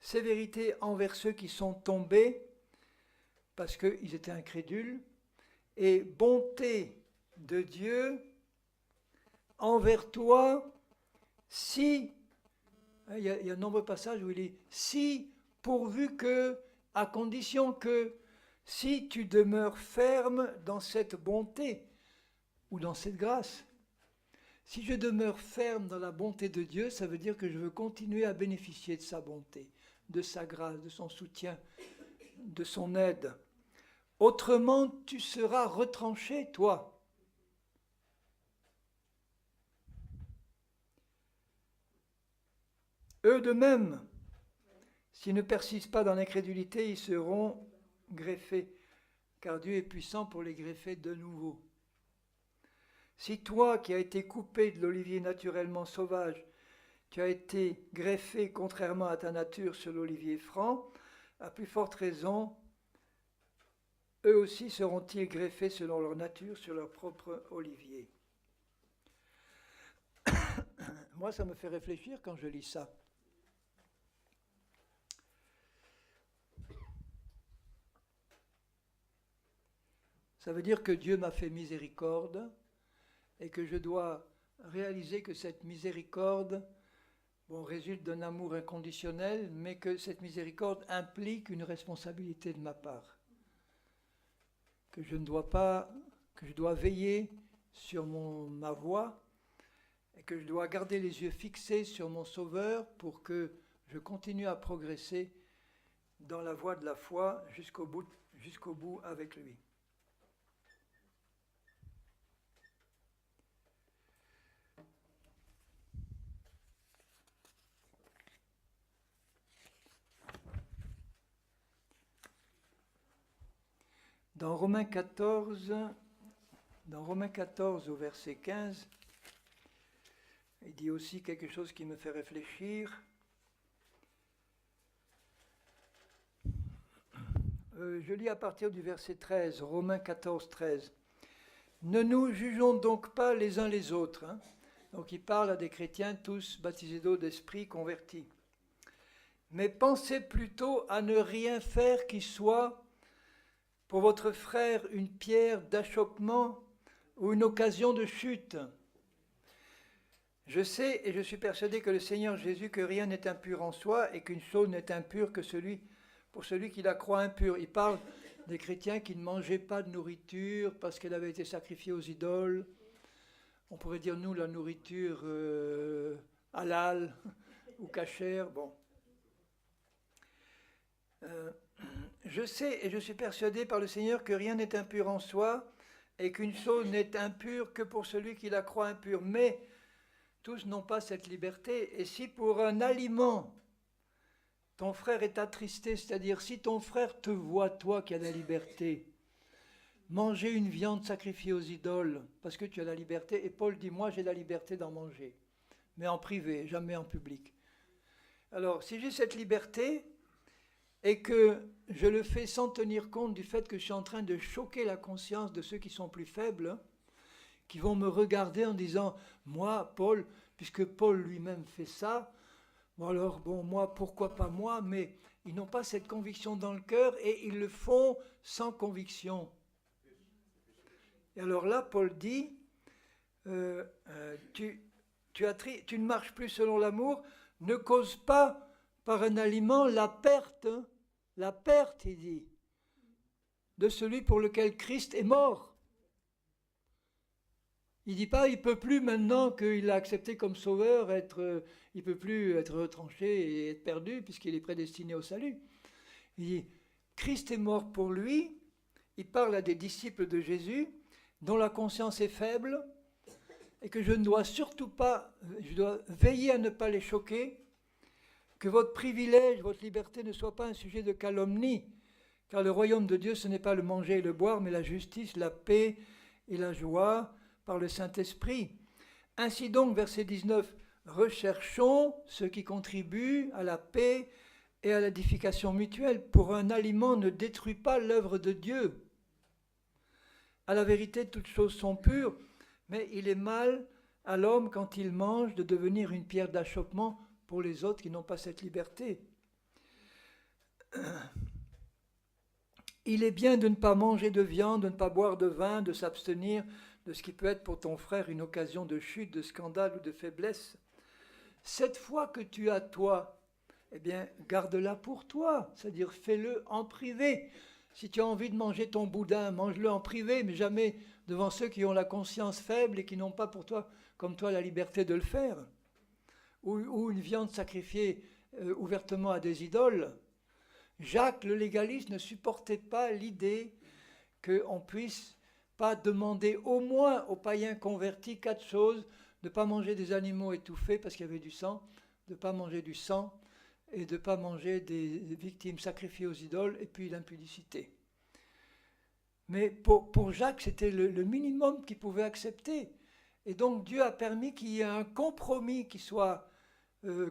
sévérité envers ceux qui sont tombés, parce qu'ils étaient incrédules, et bonté de Dieu envers toi, si, il y a de nombreux passages où il dit, si, pourvu que, à condition que, si tu demeures ferme dans cette bonté, ou dans cette grâce. Si je demeure ferme dans la bonté de Dieu, ça veut dire que je veux continuer à bénéficier de sa bonté, de sa grâce, de son soutien, de son aide. Autrement, tu seras retranché, toi. Eux de même, s'ils ne persistent pas dans l'incrédulité, ils seront greffés, car Dieu est puissant pour les greffer de nouveau. Si toi, qui as été coupé de l'olivier naturellement sauvage, tu as été greffé contrairement à ta nature sur l'olivier franc, à plus forte raison, eux aussi seront-ils greffés selon leur nature sur leur propre olivier. Moi, ça me fait réfléchir quand je lis ça. Ça veut dire que Dieu m'a fait miséricorde, et que je dois réaliser que cette miséricorde résulte d'un amour inconditionnel, mais que cette miséricorde implique une responsabilité de ma part. Que je dois veiller sur ma voie, et que je dois garder les yeux fixés sur mon Sauveur pour que je continue à progresser dans la voie de la foi jusqu'au bout avec lui. Dans Romains 14 au verset 15, il dit aussi quelque chose qui me fait réfléchir. Je lis à partir du verset 13, Romains 14, 13. Ne nous jugeons donc pas les uns les autres. Donc il parle à des chrétiens tous baptisés d'eau d'esprit convertis. Mais pensez plutôt à ne rien faire qui soit pour votre frère une pierre d'achoppement ou une occasion de chute. Je sais et je suis persuadé que le Seigneur Jésus, que rien n'est impur en soi et qu'une chose n'est impure que pour celui qui la croit impure. Il parle des chrétiens qui ne mangeaient pas de nourriture parce qu'elle avait été sacrifiée aux idoles. On pourrait dire, nous, la nourriture halal ou cachère, bon. Je sais et je suis persuadé par le Seigneur que rien n'est impur en soi et qu'une chose n'est impure que pour celui qui la croit impure. Mais tous n'ont pas cette liberté. Et si pour un aliment, ton frère est attristé, c'est-à-dire si ton frère te voit, toi qui as la liberté, manger une viande sacrifiée aux idoles, parce que tu as la liberté, et Paul dit, moi j'ai la liberté d'en manger, mais en privé, jamais en public. Alors, si j'ai cette liberté, et que je le fais sans tenir compte du fait que je suis en train de choquer la conscience de ceux qui sont plus faibles, qui vont me regarder en disant, moi, Paul, puisque Paul lui-même fait ça, moi, pourquoi pas moi, mais ils n'ont pas cette conviction dans le cœur et ils le font sans conviction. Et alors là, Paul dit, tu ne marches plus selon l'amour, ne cause pas par un aliment la perte, il dit, de celui pour lequel Christ est mort. Il ne dit pas, il ne peut plus maintenant qu'il a accepté comme sauveur, il ne peut plus être retranché et être perdu puisqu'il est prédestiné au salut. Il dit, Christ est mort pour lui, il parle à des disciples de Jésus dont la conscience est faible, et que je ne dois surtout pas, je dois veiller à ne pas les choquer, que votre privilège, votre liberté ne soit pas un sujet de calomnie, car le royaume de Dieu, ce n'est pas le manger et le boire, mais la justice, la paix et la joie par le Saint-Esprit. Ainsi donc, verset 19, recherchons ce qui contribue à la paix et à l'édification mutuelle. Pour un aliment ne détruit pas l'œuvre de Dieu. À la vérité, toutes choses sont pures, mais il est mal à l'homme, quand il mange, de devenir une pierre d'achoppement pour les autres qui n'ont pas cette liberté. Il est bien de ne pas manger de viande, de ne pas boire de vin, de s'abstenir de ce qui peut être pour ton frère une occasion de chute, de scandale ou de faiblesse. Cette foi que tu as, toi, eh bien, garde-la pour toi, c'est-à-dire fais-le en privé. Si tu as envie de manger ton boudin, mange-le en privé, mais jamais devant ceux qui ont la conscience faible et qui n'ont pas pour toi, comme toi, la liberté de le faire. Ou une viande sacrifiée ouvertement à des idoles. Jacques, le légaliste, ne supportait pas l'idée qu'on puisse pas demander au moins aux païens convertis 4 choses: de ne pas manger des animaux étouffés parce qu'il y avait du sang, de ne pas manger du sang et de ne pas manger des victimes sacrifiées aux idoles, et puis l'impudicité. Mais pour Jacques, c'était le minimum qu'il pouvait accepter. Et donc Dieu a permis qu'il y ait un compromis qui soit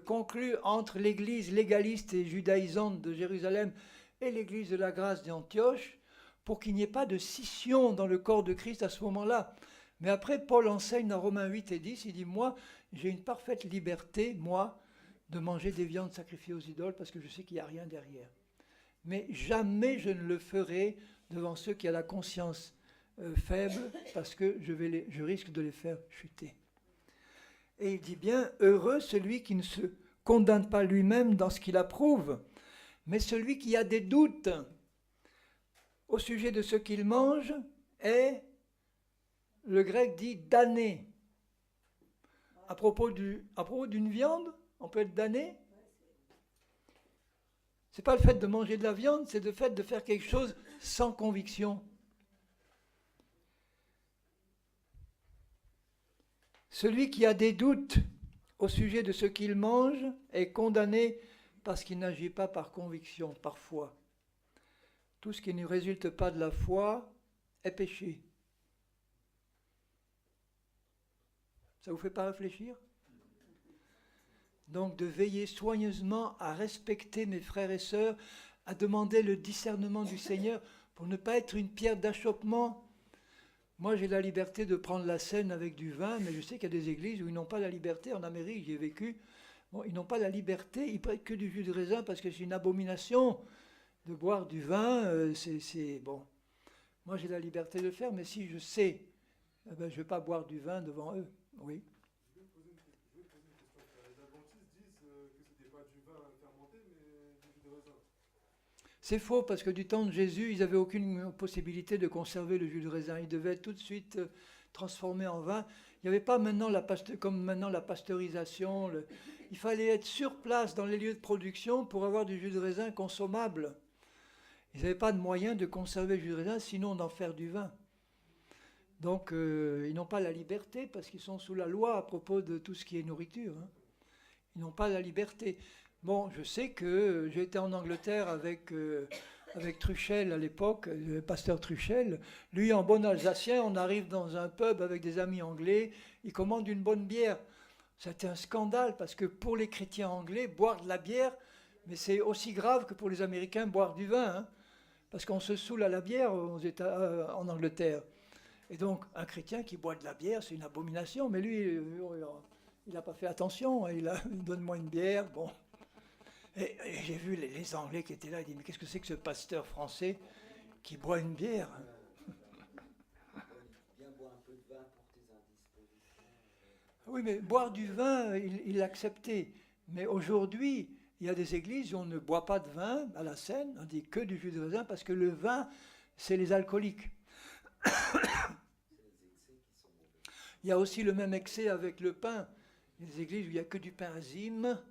conclu entre l'église légaliste et judaïsante de Jérusalem et l'église de la grâce d'Antioche, pour qu'il n'y ait pas de scission dans le corps de Christ à ce moment-là. Mais après, Paul enseigne dans Romains 8 et 10, il dit, moi, j'ai une parfaite liberté, moi, de manger des viandes sacrifiées aux idoles, parce que je sais qu'il n'y a rien derrière. Mais jamais je ne le ferai devant ceux qui ont la conscience faible, parce que je risque de les faire chuter. Et il dit bien, heureux celui qui ne se condamne pas lui-même dans ce qu'il approuve, mais celui qui a des doutes au sujet de ce qu'il mange est, le grec dit, damné. À propos d'une viande, on peut être damné. Ce n'est pas le fait de manger de la viande, c'est le fait de faire quelque chose sans conviction. Celui qui a des doutes au sujet de ce qu'il mange est condamné parce qu'il n'agit pas par conviction, par foi. Tout ce qui ne résulte pas de la foi est péché. Ça ne vous fait pas réfléchir ? Donc de veiller soigneusement à respecter mes frères et sœurs, à demander le discernement du Seigneur pour ne pas être une pierre d'achoppement. Moi, j'ai la liberté de prendre la scène avec du vin, mais je sais qu'il y a des églises où ils n'ont pas la liberté. En Amérique, j'y ai vécu. Bon, ils n'ont pas la liberté, ils prennent que du jus de raisin parce que c'est une abomination de boire du vin. C'est bon. Moi, j'ai la liberté de le faire, mais si je sais, je ne vais pas boire du vin devant eux. Oui. Je vais poser une question. Les adventistes disent que ce n'était pas du vin fermenté, mais du jus de raisin. C'est faux, parce que du temps de Jésus, ils n'avaient aucune possibilité de conserver le jus de raisin. Ils devaient être tout de suite transformés en vin. Il n'y avait pas maintenant comme maintenant la pasteurisation. Il fallait être sur place dans les lieux de production pour avoir du jus de raisin consommable. Ils n'avaient pas de moyens de conserver le jus de raisin, sinon d'en faire du vin. Donc, ils n'ont pas la liberté parce qu'ils sont sous la loi à propos de tout ce qui est nourriture. Hein. Ils n'ont pas la liberté. Bon, je sais que j'ai été en Angleterre avec Truchel à l'époque, le pasteur Truchel. Lui, en bon alsacien, on arrive dans un pub avec des amis anglais, il commande une bonne bière. C'était un scandale parce que pour les chrétiens anglais, boire de la bière, mais c'est aussi grave que pour les Américains boire du vin, hein, parce qu'on se saoule à la bière en Angleterre. Et donc, un chrétien qui boit de la bière, c'est une abomination, mais lui, il n'a pas fait attention, il donne-moi une bière, bon. Et j'ai vu les Anglais qui étaient là, ils disent, mais qu'est-ce que c'est que ce pasteur français qui boit une bière ? Bien boire un peu de vin pour tes indispositions. Oui, mais boire du vin, il l'acceptait. Mais aujourd'hui, il y a des églises où on ne boit pas de vin à la scène, on dit que du jus de raisin, parce que le vin, c'est les alcooliques. Il y a aussi le même excès avec le pain. Il y a des églises où il n'y a que du pain azime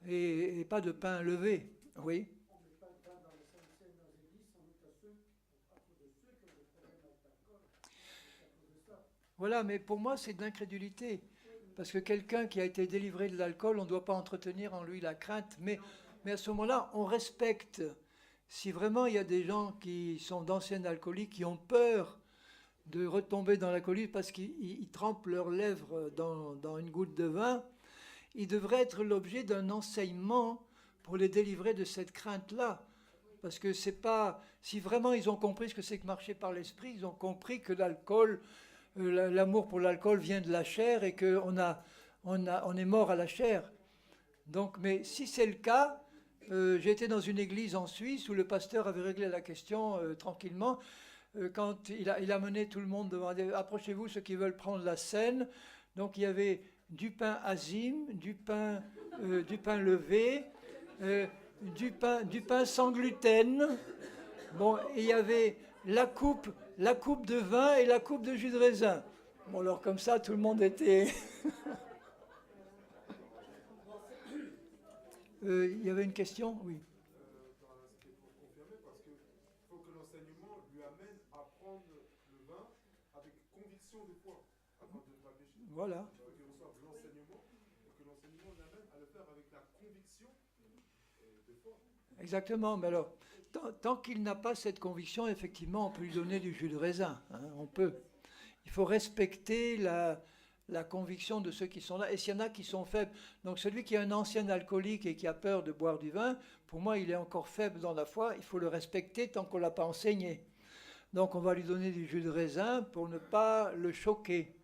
et pas de pain levé. Oui. On ne met pas de pain dans les églises, sans doute à cause de ceux qui ont des problèmes avec l'alcool. C'est à cause de ça. Voilà, mais pour moi, c'est de l'incrédulité. Parce que quelqu'un qui a été délivré de l'alcool, on ne doit pas entretenir en lui la crainte. Mais à ce moment-là, on respecte. Si vraiment il y a des gens qui sont d'anciens alcooliques, qui ont peur de retomber dans l'alcoolisme parce qu'ils trempent leurs lèvres dans une goutte de vin, ils devraient être l'objet d'un enseignement pour les délivrer de cette crainte-là. Parce que c'est pas... Si vraiment ils ont compris ce que c'est que marcher par l'esprit, ils ont compris que l'alcool, l'amour pour l'alcool vient de la chair et qu'on on est mort à la chair. Donc, mais si c'est le cas, j'ai été dans une église en Suisse où le pasteur avait réglé la question tranquillement. Quand il a mené tout le monde devant, approchez-vous ceux qui veulent prendre la scène. Donc il y avait du pain azim, du pain levé, du pain sans gluten. Bon, et il y avait la coupe de vin et la coupe de jus de raisin. Bon, alors comme ça, tout le monde était... Il y avait une question? Oui. C'était pour confirmer, parce qu'il faut que l'enseignement lui amène à prendre le vin avec conviction de foi, afin de ne pas pécher. Voilà. Il faut qu'il reçoive l'enseignement, et que l'enseignement l'amène à le faire avec la conviction de foi. Exactement, mais alors, tant qu'il n'a pas cette conviction, effectivement, on peut lui donner du jus de raisin. Hein, on peut. Il faut respecter la conviction de ceux qui sont là. Et s'il y en a qui sont faibles, donc celui qui est un ancien alcoolique et qui a peur de boire du vin, pour moi, il est encore faible dans la foi. Il faut le respecter tant qu'on ne l'a pas enseigné. Donc on va lui donner du jus de raisin pour ne pas le choquer.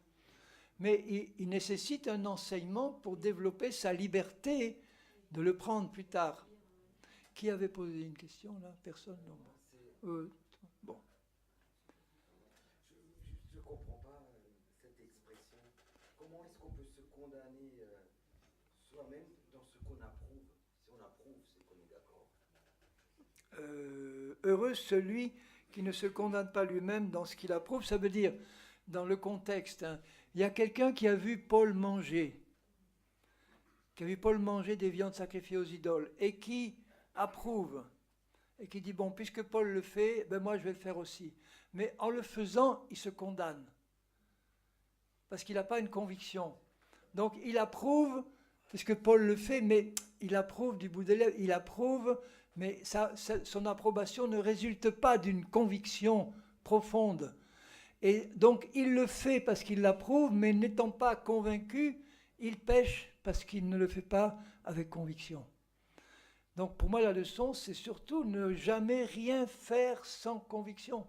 Mais il nécessite un enseignement pour développer sa liberté de le prendre plus tard. Qui avait posé une question là? Personne? Non. Bon. Je ne comprends pas cette expression. Comment est-ce qu'on peut se condamner soi-même dans ce qu'on approuve? Si on approuve, c'est qu'on est d'accord. Heureux celui qui ne se condamne pas lui-même dans ce qu'il approuve. Ça veut dire, dans le contexte, hein, il y a quelqu'un qui a vu Paul manger, des viandes sacrifiées aux idoles, et qui approuve, et qui dit, bon, puisque Paul le fait, ben moi je vais le faire aussi. Mais en le faisant, il se condamne, parce qu'il n'a pas une conviction. Donc il approuve, puisque Paul le fait, mais il approuve du bout des lèvres, il approuve, mais son approbation ne résulte pas d'une conviction profonde. Et donc il le fait parce qu'il l'approuve, mais n'étant pas convaincu, il pêche parce qu'il ne le fait pas avec conviction. Donc pour moi la leçon, c'est surtout ne jamais rien faire sans conviction.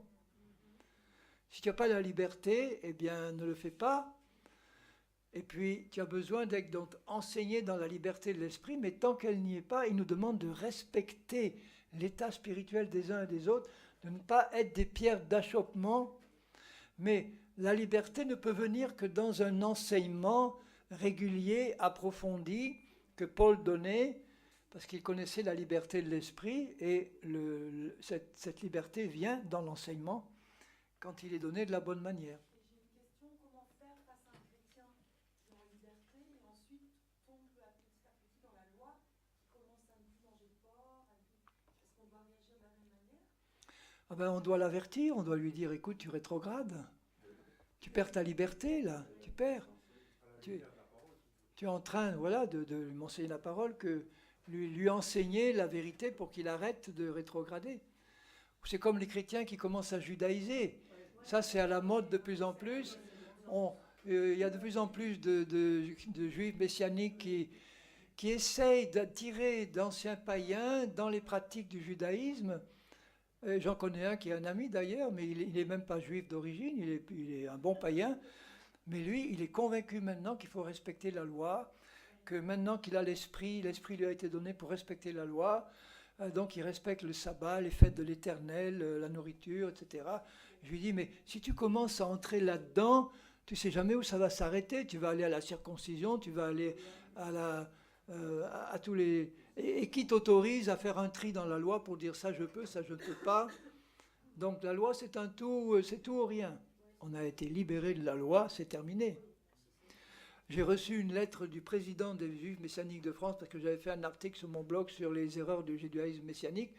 Si tu n'as pas la liberté, eh bien ne le fais pas. Et puis tu as besoin d'être donc enseigné dans la liberté de l'esprit, mais tant qu'elle n'y est pas, il nous demande de respecter l'état spirituel des uns et des autres, de ne pas être des pierres d'achoppement. Mais la liberté ne peut venir que dans un enseignement régulier, approfondi, que Paul donnait, parce qu'il connaissait la liberté de l'esprit, et cette liberté vient dans l'enseignement quand il est donné de la bonne manière. J'ai une question, comment faire face à un chrétien qui est en liberté et ensuite tombe peu à petit dans la loi, qui commence à ne plus manger de porc, est-ce qu'on doit réagir de la même manière? Ah ben, on doit l'avertir, on doit lui dire, écoute, tu rétrogrades, tu perds ta liberté là, tu perds. Tu es en train, voilà, de lui m'enseigner la parole, que lui enseigner la vérité pour qu'il arrête de rétrograder. C'est comme les chrétiens qui commencent à judaïser. Ça, c'est à la mode de plus en plus. Il y a de plus en plus de juifs messianiques qui essayent d'attirer d'anciens païens dans les pratiques du judaïsme. J'en connais un qui est un ami d'ailleurs, mais il n'est même pas juif d'origine, il est un bon païen. Mais lui, il est convaincu maintenant qu'il faut respecter la loi, que maintenant qu'il a l'esprit lui a été donné pour respecter la loi, donc il respecte le sabbat, les fêtes de l'Éternel, la nourriture, etc. Je lui dis, mais si tu commences à entrer là-dedans, tu ne sais jamais où ça va s'arrêter, tu vas aller à la circoncision, tu vas aller à tous les... Et qui t'autorise à faire un tri dans la loi pour dire ça je peux, ça je ne peux pas. Donc la loi c'est tout ou rien. On a été libéré de la loi, c'est terminé. J'ai reçu une lettre du président des Juifs messianiques de France parce que j'avais fait un article sur mon blog sur les erreurs du judaïsme messianique.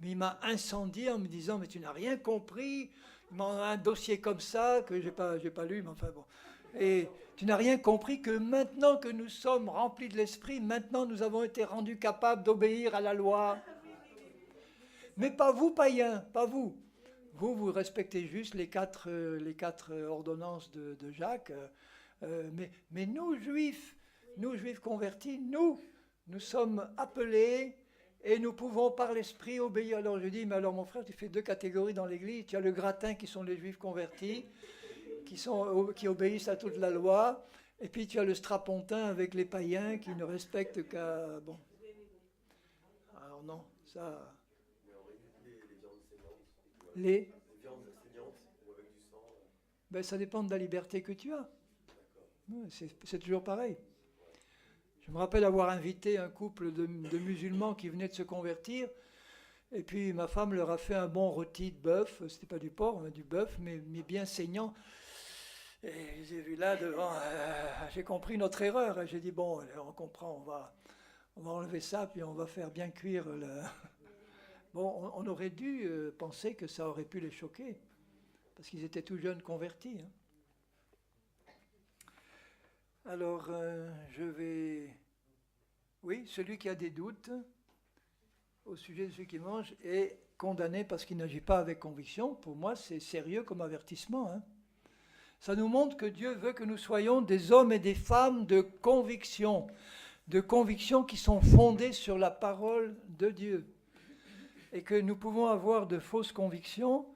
Mais il m'a incendié en me disant, mais tu n'as rien compris. Il m'a un dossier comme ça, que j'ai pas lu, mais enfin bon. Et tu n'as rien compris que maintenant que nous sommes remplis de l'esprit, maintenant nous avons été rendus capables d'obéir à la loi. Mais pas vous, païens, pas vous. Vous respectez juste les quatre ordonnances de Jacques. Mais nous, juifs convertis, nous sommes appelés et nous pouvons par l'esprit obéir. Alors je dis, mais alors mon frère, tu fais deux catégories dans l'église. Tu as le gratin qui sont les juifs convertis, qui obéissent à toute la loi. Et puis tu as le strapontin avec les païens qui ne respectent qu'à... Bon. Alors non, ça... Les viandes saignantes ou avec du sang. Ben, ça dépend de la liberté que tu as. C'est toujours pareil. Je me rappelle avoir invité un couple de musulmans qui venaient de se convertir. Et puis ma femme leur a fait un bon rôti de bœuf. C'était pas du porc, mais du bœuf, mais bien saignant. Et j'ai vu là devant, j'ai compris notre erreur. J'ai dit, bon, on comprend, on va enlever ça, puis on va faire bien cuire le... Bon, on aurait dû penser que ça aurait pu les choquer, parce qu'ils étaient tout jeunes convertis. Hein. Alors, je vais... Oui, celui qui a des doutes au sujet de celui qui mange est condamné parce qu'il n'agit pas avec conviction. Pour moi, c'est sérieux comme avertissement. Hein. Ça nous montre que Dieu veut que nous soyons des hommes et des femmes de conviction qui sont fondées sur la parole de Dieu. Et que nous pouvons avoir de fausses convictions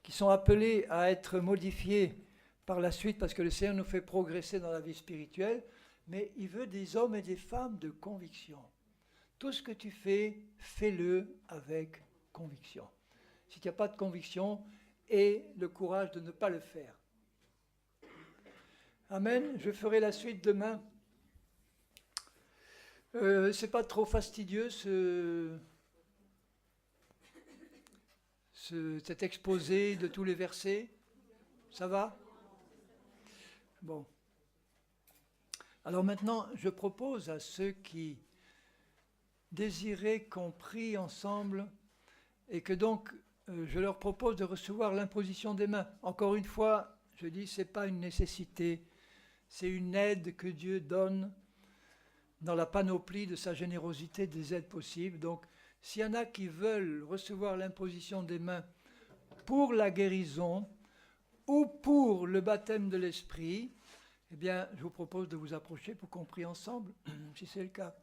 qui sont appelées à être modifiées par la suite parce que le Seigneur nous fait progresser dans la vie spirituelle, mais il veut des hommes et des femmes de conviction. Tout ce que tu fais, fais-le avec conviction. Si tu n'as pas de conviction, aie le courage de ne pas le faire. Amen. Je ferai la suite demain. C'est pas trop fastidieux cet exposé de tous les versets. Ça va? Bon. Alors maintenant, je propose à ceux qui désiraient qu'on prie ensemble et que donc je leur propose de recevoir l'imposition des mains. Encore une fois, je dis, ce n'est pas une nécessité, c'est une aide que Dieu donne dans la panoplie de sa générosité des aides possibles. Donc, s'il y en a qui veulent recevoir l'imposition des mains pour la guérison ou pour le baptême de l'esprit, eh bien, je vous propose de vous approcher pour qu'on prie ensemble, si c'est le cas.